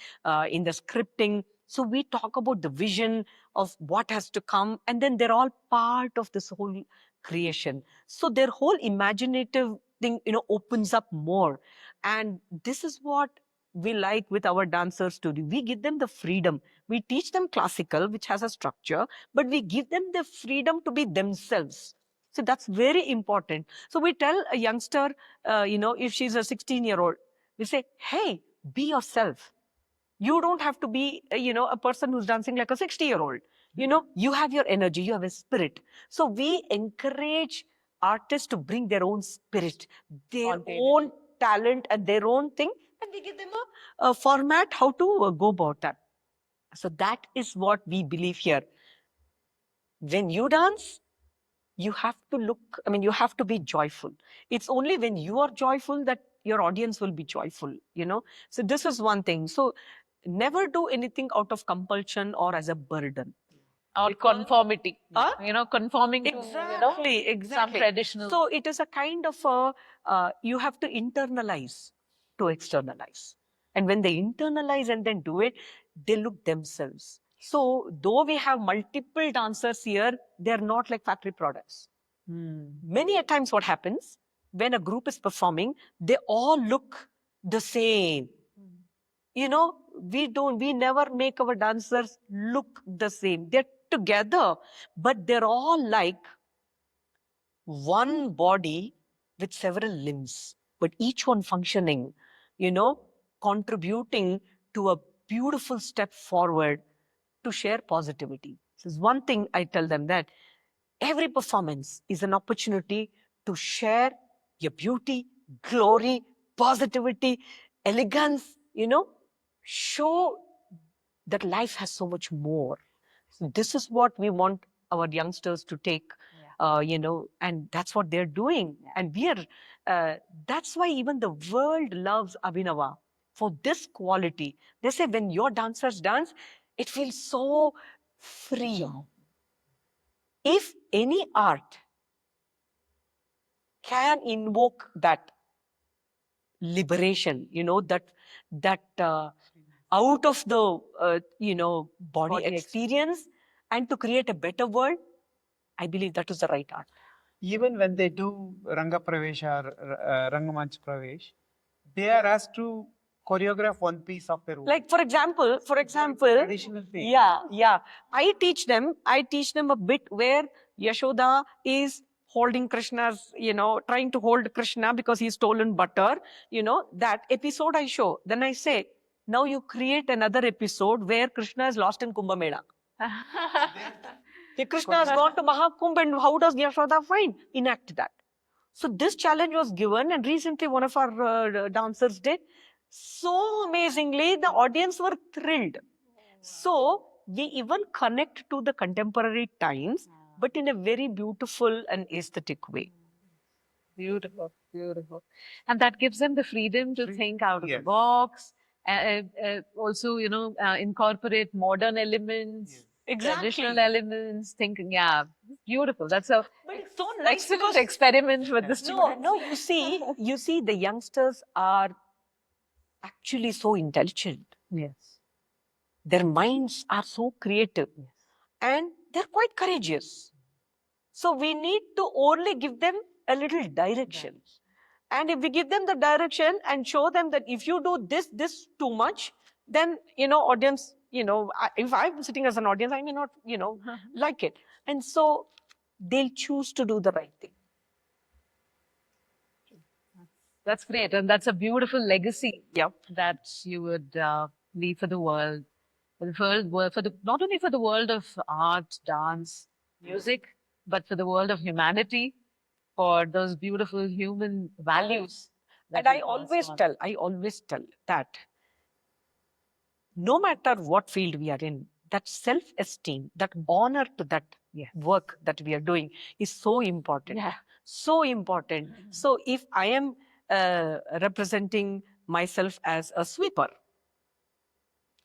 Speaker 2: in the scripting. So we talk about the vision of what has to come, and then they're all part of this whole creation. So their whole imaginative thing, opens up more. And this is what we like with our dancers to do. We give them the freedom. We teach them classical, which has a structure, but we give them the freedom to be themselves. So that's very important. So we tell a youngster, if she's a 16-year-old, we say, hey, be yourself. You don't have to be, a person who's dancing like a 60-year-old. You have your energy, you have a spirit. So we encourage artists to bring their own spirit, their own talent and their own thing, and we give them a format how to go about that. So that is what we believe here. When you dance, you have to be joyful. It's only when you are joyful that your audience will be joyful, So this is one thing. So never do anything out of compulsion or as a burden.
Speaker 1: Or conformity, conforming
Speaker 2: Exactly.
Speaker 1: to, some traditional.
Speaker 2: So it is a kind of you have to internalize to externalize. And when they internalize and then do it, they look themselves. So though we have multiple dancers here, they're not like factory products. Many a times what happens, when a group is performing, they all look the same. You know, we never make our dancers look the same. They're together, but they're all like one body with several limbs, but each one functioning, you know, contributing to a beautiful step forward to share positivity. This is one thing I tell them, that every performance is an opportunity to share your beauty, glory, positivity, elegance, you know, show that life has so much more. So this is what we want our youngsters to take, you know, and that's what they're doing. And we are, that's why even the world loves Abhinava for this quality. They say when your dancers dance, it feels so free. If any art can invoke that liberation, you know, that out of the, you know, body experience and to create a better world, I believe that is the right art.
Speaker 3: Even when they do Ranga Pravesh or Rangamanch Pravesh, they are asked to choreograph one piece of their own.
Speaker 2: Like for example,
Speaker 3: Traditional thing.
Speaker 2: yeah, I teach them a bit where Yashoda is holding Krishna's, you know, trying to hold Krishna because he's stolen butter, you know, that episode I show. Then I say, now you create another episode where Krishna is lost in Kumbh Mela. Krishna has gone to Mahakumbh, and how does Yashoda find? Enact that. So this challenge was given, and recently one of our dancers did. So amazingly, the audience were thrilled. So we even connect to the contemporary times, but in a very beautiful and aesthetic way.
Speaker 1: Beautiful, beautiful. And that gives them the freedom to think out of the
Speaker 3: Yes.
Speaker 1: box, also, you know, incorporate modern elements, traditional elements, thinking, yeah, beautiful. That's a
Speaker 2: But it's so nice
Speaker 1: excellent
Speaker 2: because
Speaker 1: experiment with the students.
Speaker 2: no, you see, the youngsters are actually so intelligent.
Speaker 1: Yes.
Speaker 2: Their minds are so creative, and they're quite courageous. So we need to only give them a little direction. And if we give them the direction and show them that if you do this too much, then, you know, audience, you know, if I'm sitting as an audience, I may not, you know, like it. And so they'll choose to do the right thing.
Speaker 1: That's great. And that's a beautiful legacy
Speaker 2: Yep.
Speaker 1: that you would leave for the world. For the world, not only for the world of art, dance, music, but for the world of humanity, for those beautiful human values.
Speaker 2: And I always tell that no matter what field we are in, that self-esteem, that honor to that work that we are doing is so important.
Speaker 1: Yeah.
Speaker 2: So important. So if I am representing myself as a sweeper,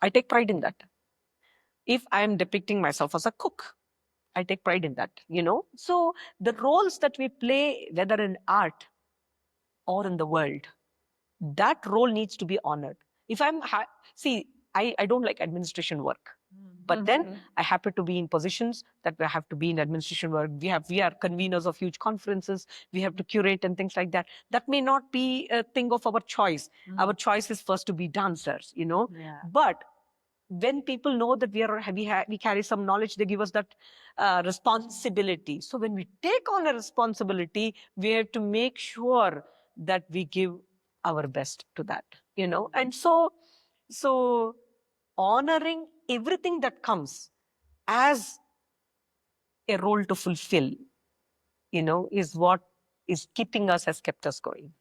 Speaker 2: I take pride in that. If I am depicting myself as a cook, I take pride in that, you know. So the roles that we play, whether in art or in the world, that role needs to be honored. If I'm, see, I don't like administration work. But then I happen to be in positions that we have to be in administration work. We are conveners of huge conferences. We have to curate and things like that. That may not be a thing of our choice. Our choice is first to be dancers, you know.
Speaker 1: Yeah.
Speaker 2: But when people know that we carry some knowledge, they give us that responsibility. So when we take on a responsibility, we have to make sure that we give our best to that, you know. And so honoring everything that comes as a role to fulfill, you know, is what is keeping us, has kept us going.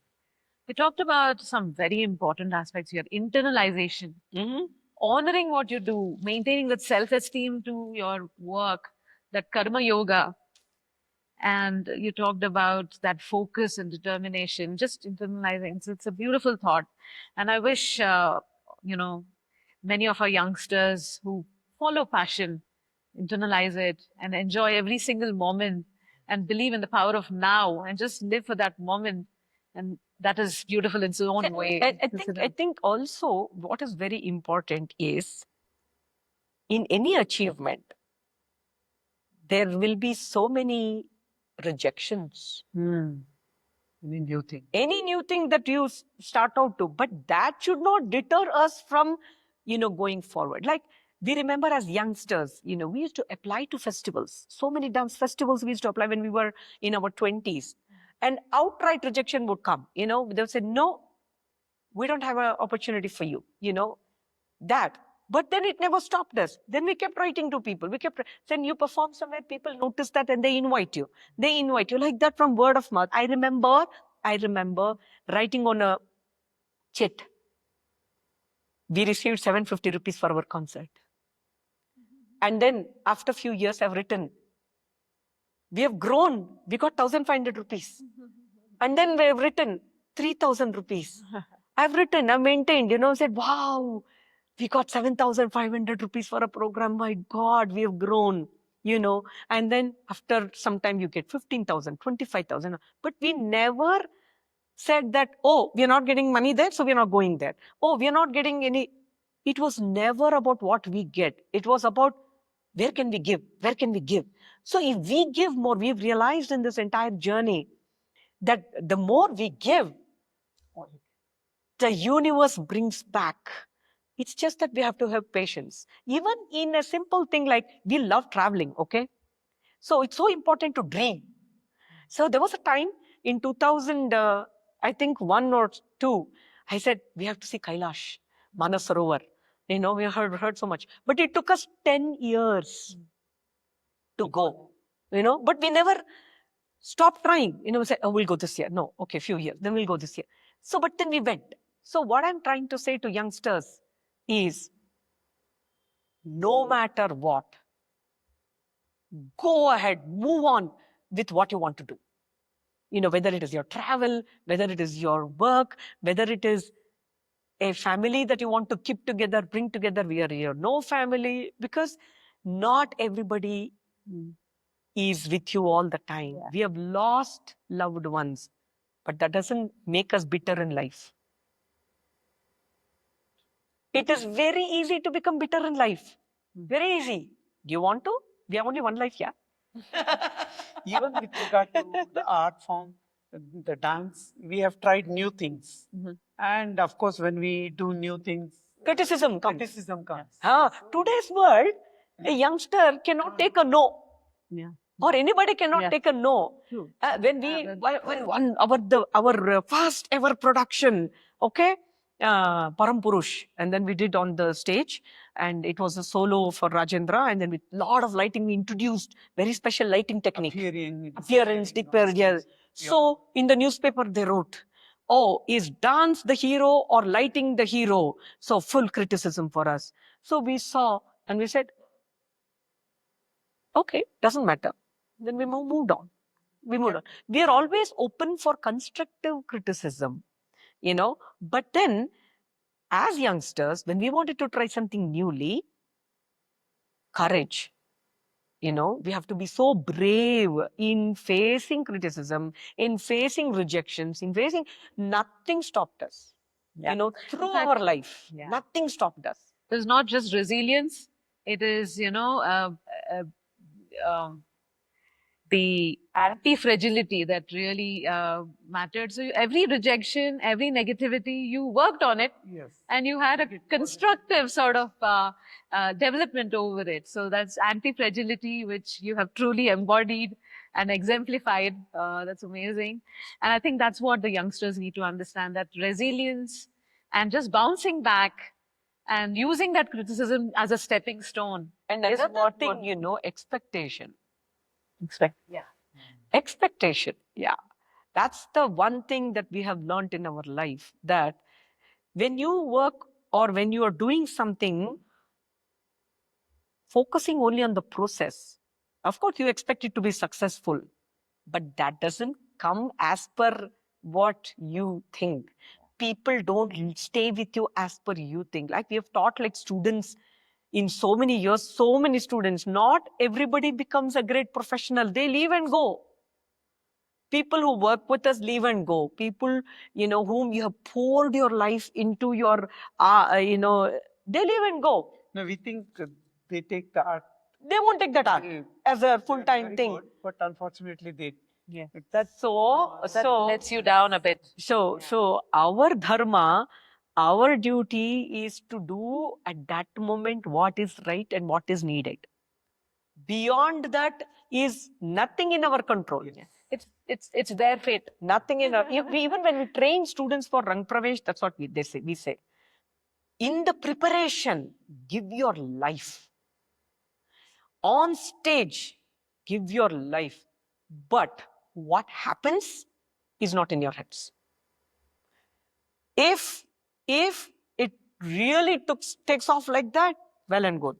Speaker 1: We talked about some very important aspects here. Internalization, honoring what you do, maintaining that self-esteem to your work, that karma yoga. And you talked about that focus and determination, just internalizing. So it's a beautiful thought. And I wish, you know, many of our youngsters who follow passion, internalize it and enjoy every single moment and believe in the power of now and just live for that moment. And that is beautiful in its own way.
Speaker 2: I think also what is very important is in any achievement, there will be so many rejections.
Speaker 3: Any new thing.
Speaker 2: Any new thing that you start out to, but that should not deter us from, going forward. Like we remember as youngsters, we used to apply to festivals. So many dance festivals we used to apply when we were in our 20s. And outright rejection would come. They would say, no, we don't have an opportunity for you, that. But then it never stopped us. Then we kept writing to people. Then you perform somewhere, people notice that and they invite you. They invite you like that from word of mouth. I remember writing on a chit. We received 750 rupees for our concert. And then after a few years, I've written, we have grown. We got 1,500 rupees. And then we've written 3,000 rupees. I've maintained, said, wow, we got 7,500 rupees for a program. My God, we have grown, And then after some time, you get 15,000, 25,000. But we never said that, oh, we are not getting money there, so we are not going there. Oh, we are not getting any. It was never about what we get. It was about where can we give? Where can we give? So if we give more, we've realized in this entire journey that the more we give, the universe brings back. It's just that we have to have patience. Even in a simple thing like we love traveling, okay? So it's so important to dream. So there was a time in 2000, I think 1 or 2, I said, we have to see Kailash, Manasarovar. We heard so much. But it took us 10 years to go, but we never stopped trying. We said, oh, we'll go this year. No, okay, few years. Then we'll go this year. So, but then we went. So what I'm trying to say to youngsters is, no matter what, go ahead, move on with what you want to do. Whether it is your travel, whether it is your work, whether it is a family that you want to keep together, bring together, where you're no family, because not everybody is with you all the time. Yeah. We have lost loved ones, but that doesn't make us bitter in life. It is very easy to become bitter in life. Very easy. Do you want to? We have only one life, yeah?
Speaker 3: Even with regard to the art form, the dance, we have tried new things. And of course, when we do new things,
Speaker 2: criticism comes.
Speaker 3: Yes.
Speaker 2: Today's world, a youngster cannot take a no. Yeah. Or anybody cannot take a no. When our first ever production, okay, Param Purush, and then we did on the stage, and it was a solo for Rajendra, and then with lot of lighting, we introduced very special lighting technique. Appearance, yeah. So in the newspaper they wrote, oh, is dance the hero or lighting the hero? So full criticism for us. So we saw and we said, okay, doesn't matter. Then we moved on. We moved on. We are always open for constructive criticism, but then as youngsters, when we wanted to try something newly, courage. We have to be so brave in facing criticism, in facing rejections, in facing, nothing stopped us. Yeah. Through our life, nothing stopped us.
Speaker 1: It's not just resilience, it is, the anti-fragility that really mattered. So every rejection, every negativity, you worked on it.
Speaker 3: Yes.
Speaker 1: And you had a constructive sort of development over it. So that's anti-fragility, which you have truly embodied and exemplified. That's amazing. And I think that's what the youngsters need to understand, that resilience and just bouncing back and using that criticism as a stepping stone.
Speaker 2: And another thing, expectation. Expectation. Yeah. That's the one thing that we have learned in our life, that when you work or when you are doing something, focusing only on the process, of course, you expect it to be successful, but that doesn't come as per what you think. People don't stay with you as per you think. Like we have taught like students in so many years, so many students, not everybody becomes a great professional. They leave and go. People who work with us leave and go. People, whom you have poured your life into your, they leave and go.
Speaker 3: No, we think they take the art.
Speaker 2: They won't take that art as a full-time thing.
Speaker 3: Good, but unfortunately, they
Speaker 2: Yeah. That
Speaker 1: lets you down a bit.
Speaker 2: So our dharma, our duty is to do at that moment what is right and what is needed. Beyond that is nothing in our control. It's their fate. Nothing in our. Even when we train students for Rang Pravesh, that's what they say. We say, in the preparation, give your life. On stage, give your life. But what happens is not in your hands. If it really takes off like that, well and good.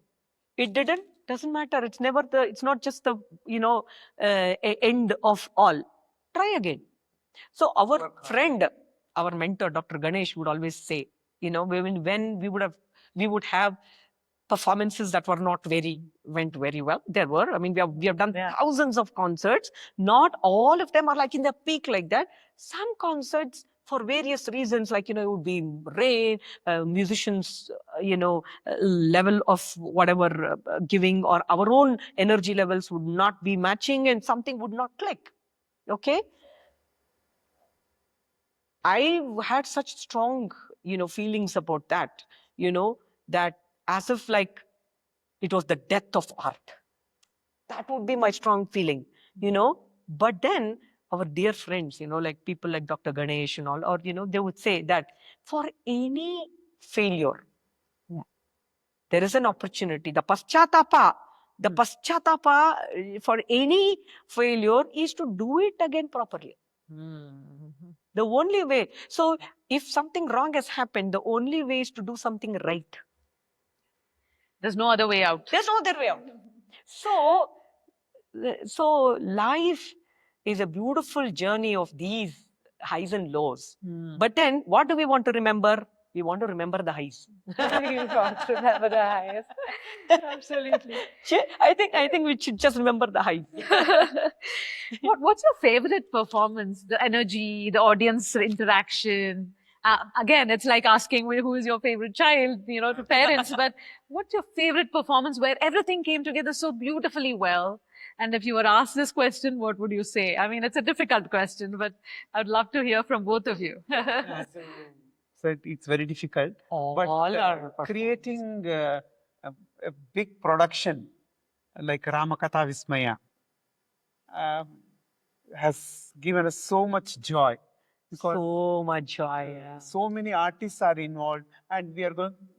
Speaker 2: It didn't, doesn't matter. It's not just the end of all. Try again. So our friend, our mentor, Dr. Ganesh would always say, when we would have performances that went very well. There were, I mean, we have done thousands of concerts. Not all of them are like in the peak like that. Some concerts, for various reasons, like, it would be rain, musicians, level of whatever giving, or our own energy levels would not be matching and something would not click. Okay. I had such strong, feelings about that, that as if like it was the death of art. That would be my strong feeling, But then our dear friends, like people like Dr. Ganesh and all, or, they would say that for any failure, there is an opportunity. The paschatapa for any failure is to do it again properly. The only way. So if something wrong has happened, the only way is to do something right.
Speaker 1: There's no other way out.
Speaker 2: There's no other way out. So life is a beautiful journey of these highs and lows. But then what do we want to remember? We want to remember the highs.
Speaker 1: You want to remember the highest. Absolutely.
Speaker 2: I think we should just remember the highs.
Speaker 1: What's your favorite performance? The energy, the audience interaction. Again, it's like asking who is your favorite child, to parents. But what's your favorite performance where everything came together so beautifully well? And if you were asked this question, what would you say? I mean, it's a difficult question, but I'd love to hear from both of you.
Speaker 3: So it's very difficult. But creating a big production like Ramakatha Vismaya has given us so much joy. Because
Speaker 2: so much joy.
Speaker 3: So many artists are involved, and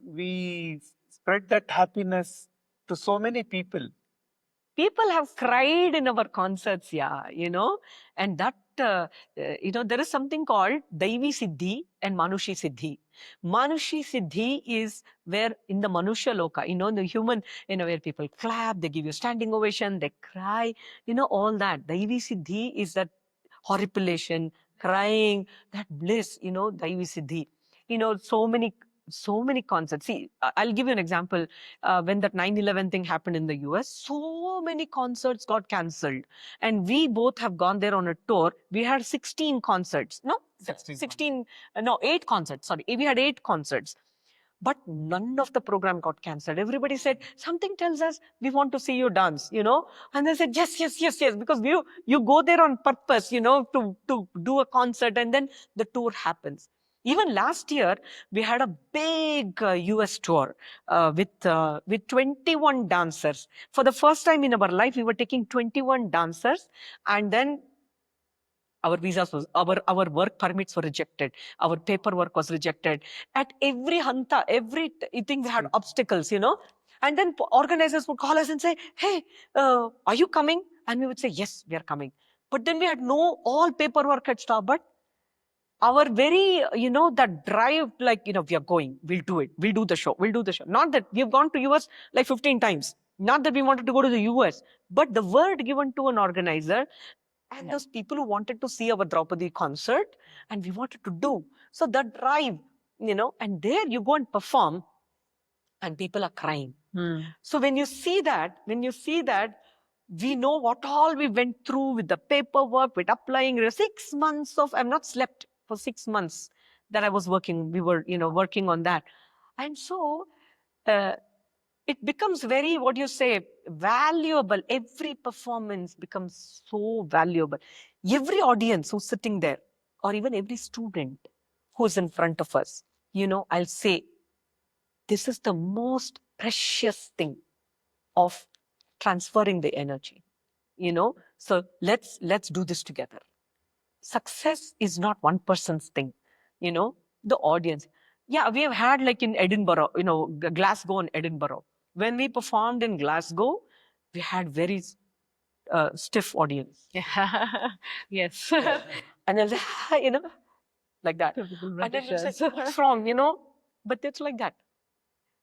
Speaker 3: we spread that happiness to so many people.
Speaker 2: People have cried in our concerts, and that, there is something called Daivi Siddhi and Manushi Siddhi. Manushi Siddhi is where in the Manusha Loka, the human, where people clap, they give you standing ovation, they cry, all that. Daivi Siddhi is that horripilation, crying, that bliss, Daivi Siddhi. So many concerts. See, I'll give you an example. When that 9/11 thing happened in the US, so many concerts got cancelled. And we both have gone there on a tour. We had 16 concerts. No, 8 concerts. Sorry, we had 8 concerts. But none of the program got cancelled. Everybody said, something tells us we want to see you dance, And they said, yes. Because you go there on purpose, to do a concert, and then the tour happens. Even last year, we had a big US tour with 21 dancers. For the first time in our life, we were taking 21 dancers, and then our visas our work permits were rejected. Our paperwork was rejected. At every hanta, everything we had obstacles, And then organizers would call us and say, hey, are you coming? And we would say, yes, we are coming. But then we had all paperwork had stopped. But our very, that drive, like, we are going, we'll do it. We'll do the show. Not that we've gone to US like 15 times. Not that we wanted to go to the US. But the word given to an organizer, and those people who wanted to see our Draupadi concert, and we wanted to do. So that drive, and there you go and perform, and people are crying. So when you see that, we know what all we went through with the paperwork, with applying. 6 months I've not slept for 6 months that I was working. We were, working on that. And so, it becomes very, valuable. Every performance becomes so valuable. every audience who's sitting there, or even every student who's in front of us, I'll say, this is the most precious thing of transferring the energy, So let's do this together. Success is not one person's thing, the audience. Yeah, we have had like in Edinburgh, Glasgow and Edinburgh. When we performed in Glasgow, we had very stiff audience.
Speaker 1: Yes.
Speaker 2: And they'll say, like that.
Speaker 1: Typical
Speaker 2: And then we'll say,
Speaker 1: Britishers.
Speaker 2: what's wrong, But it's like that.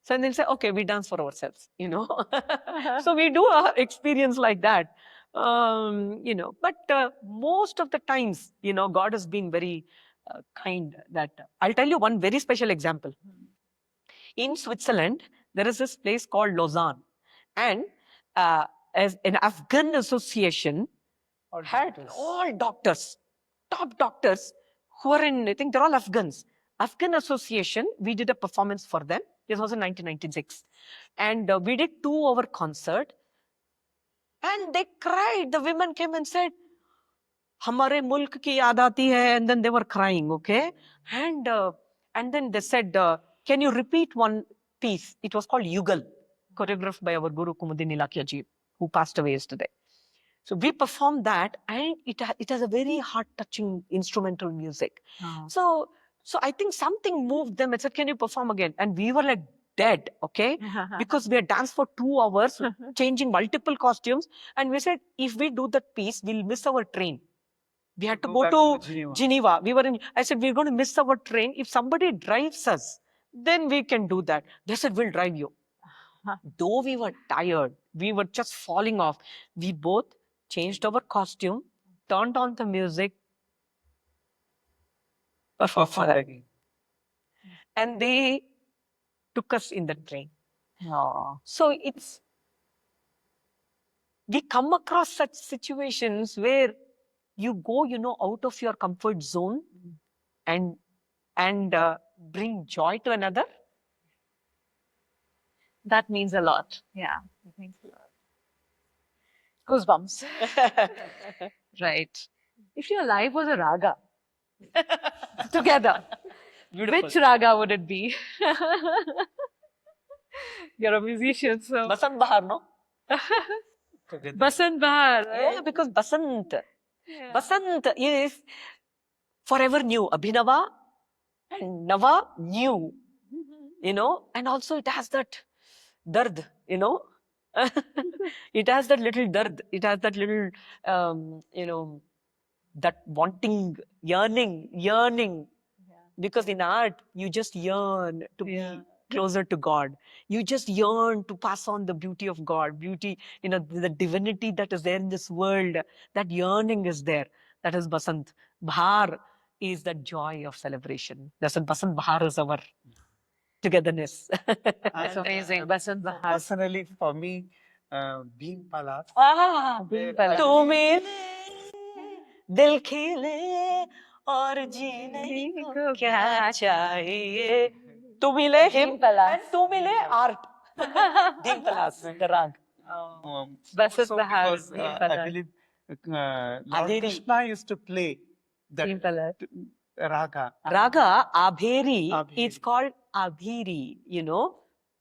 Speaker 2: So then they'll say, okay, we dance for ourselves, So we do our experience like that. But most of the times, God has been very kind. That I'll tell you one very special example. In Switzerland, there is this place called Lausanne. And as an Afghan association had all doctors, top doctors who are in, I think they're all Afghans. Afghan association, we did a performance for them. This was in 1996. And we did 2-hour concert. And they cried. The women came and said, "Hamare mulk ki yaad aati hai," and then they were crying, okay? And then they said, can you repeat one piece? It was called Yugal, choreographed by our Guru Kumudin Ilakya ji, who passed away yesterday. So we performed that, and it has a very heart-touching instrumental music.
Speaker 1: Oh.
Speaker 2: So I think something moved them and said, can you perform again? And we were like dead, okay? Because we had danced for 2 hours, changing multiple costumes. And we said, if we do that piece, we'll miss our train. We had to go to Geneva. I said, we're going to miss our train. If somebody drives us, then we can do that. They said, we'll drive you. Though we were tired, we were just falling off. We both changed our costume, turned on the music, performed for them. And they took us in the train.
Speaker 1: Oh.
Speaker 2: So we come across such situations where you go, out of your comfort zone and bring joy to another.
Speaker 1: That means a lot. Yeah, it means a lot. Goosebumps. Right. If your life was a raga, together,
Speaker 2: Beautiful.
Speaker 1: which raga would it be? You're a musician, so.
Speaker 2: Basant Bahar, no?
Speaker 1: Basant Bahar.
Speaker 2: Yeah, because Basant is forever new. Abhinava and Nava, new. And also it has that dard, it has that little dard. It has that little, that wanting, yearning.
Speaker 1: Yeah.
Speaker 2: Because in art, you just yearn to be closer to God. You just yearn to pass on the beauty of God, beauty, the divinity that is there in this world. That yearning is there. That is Basant. Bahar is the joy of celebration. That's what Basant Bahar is our togetherness.
Speaker 1: That's amazing. Basant Bahar.
Speaker 3: Personally, for me, Beam Palace.
Speaker 1: Beam Palace.
Speaker 2: तू मिले दिल खिले और जीने को क्या चाहिए तू मिले him and तू मिले art. Beam Palace, the rag.
Speaker 1: Basant
Speaker 3: Also
Speaker 1: Bahar.
Speaker 3: because
Speaker 1: Beam
Speaker 3: I
Speaker 1: Palace.
Speaker 3: believe Lord
Speaker 2: Abheri.
Speaker 3: Krishna used to play that
Speaker 1: Beam Palace.
Speaker 3: raga.
Speaker 2: Raga, Abheri,
Speaker 3: Abheri.
Speaker 2: it's called Abhiri,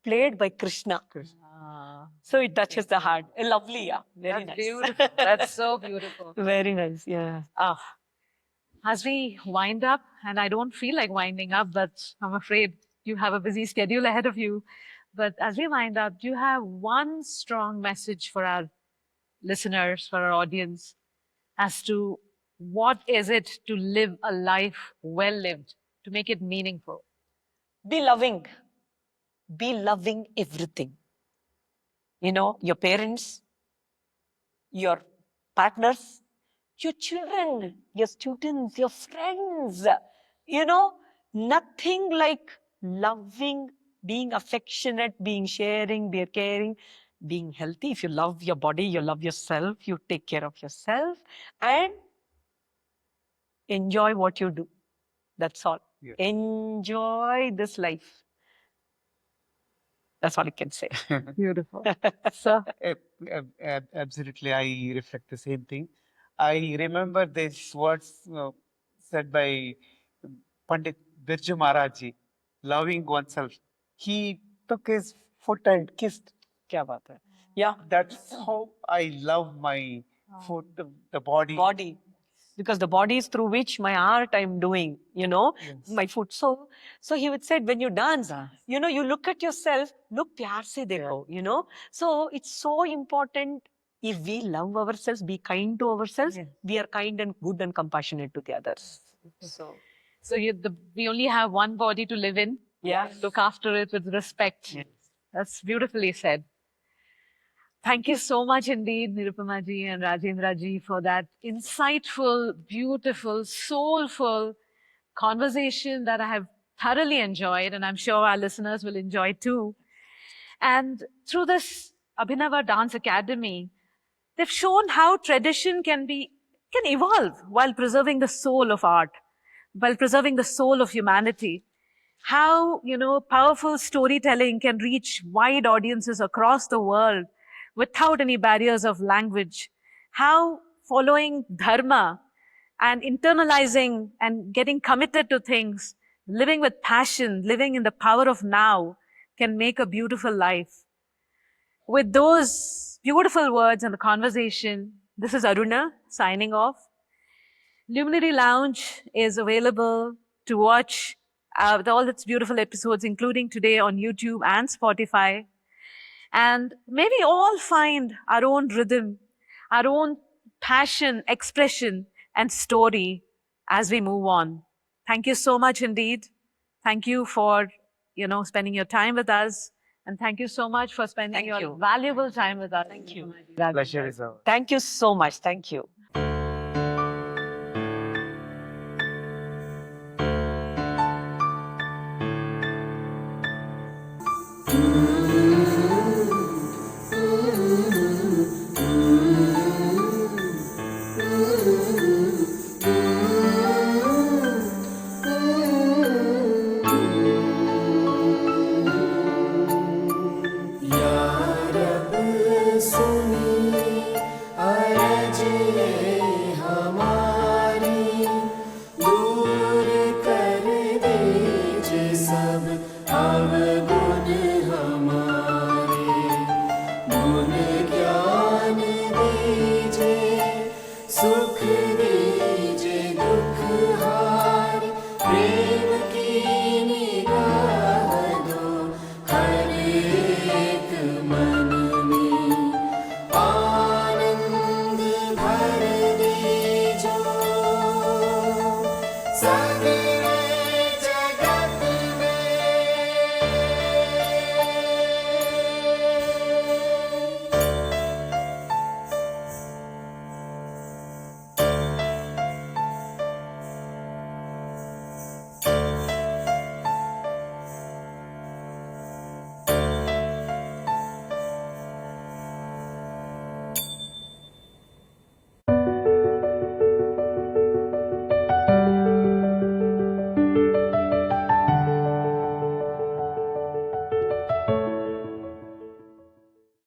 Speaker 2: played by Krishna.
Speaker 1: Ah,
Speaker 2: So it touches the heart. Lovely, yeah. Very
Speaker 1: that's
Speaker 2: nice.
Speaker 1: beautiful. That's so beautiful.
Speaker 2: Very nice, yeah.
Speaker 1: As we wind up, and I don't feel like winding up, but I'm afraid you have a busy schedule ahead of you. But as we wind up, do you have one strong message for our listeners, for our audience, as to what is it to live a life well lived, to make it meaningful?
Speaker 2: Be loving. Be loving everything. Your parents, your partners, your children, your students, your friends. Nothing like loving, being affectionate, being sharing, being caring, being healthy. If you love your body, you love yourself, you take care of yourself, and enjoy what you do. That's all.
Speaker 3: Yes.
Speaker 2: Enjoy this life. That's all I can say.
Speaker 1: Beautiful. So,
Speaker 3: Absolutely, I reflect the same thing. I remember these words said by Pandit Birju Maharaj, loving oneself. He took his foot and kissed.
Speaker 2: क्या बात है? Yeah,
Speaker 3: That's how I love my foot, the body.
Speaker 2: body. Because the body is through which my art I'm doing, my foot. So he would say, when you dance, you look at yourself, look pyar se dekho, So it's so important if we love ourselves, be kind to ourselves, we are kind and good and compassionate to the others. So,
Speaker 1: we only have one body to live in.
Speaker 2: yeah.
Speaker 1: Look after it with respect. That's beautifully said. Thank you so much indeed, Nirupama ji and Rajendra ji, for that insightful, beautiful, soulful conversation that I have thoroughly enjoyed, and I'm sure our listeners will enjoy too. And through this Abhinava Dance Academy, they've shown how tradition can evolve while preserving the soul of art, while preserving the soul of humanity. How, powerful storytelling can reach wide audiences across the world without any barriers of language. How following dharma and internalizing and getting committed to things, living with passion, living in the power of now can make a beautiful life. With those beautiful words and the conversation, this is Aruna signing off. Luminary Lounge is available to watch all its beautiful episodes, including today on YouTube and Spotify. And may we all find our own rhythm, our own passion, expression, and story as we move on. Thank you so much indeed. Thank you for, spending your time with us. And thank you so much for spending your valuable time with us.
Speaker 2: Thank you.
Speaker 3: Pleasure is ours.
Speaker 2: Thank you so much. Thank you.
Speaker 4: Ooh.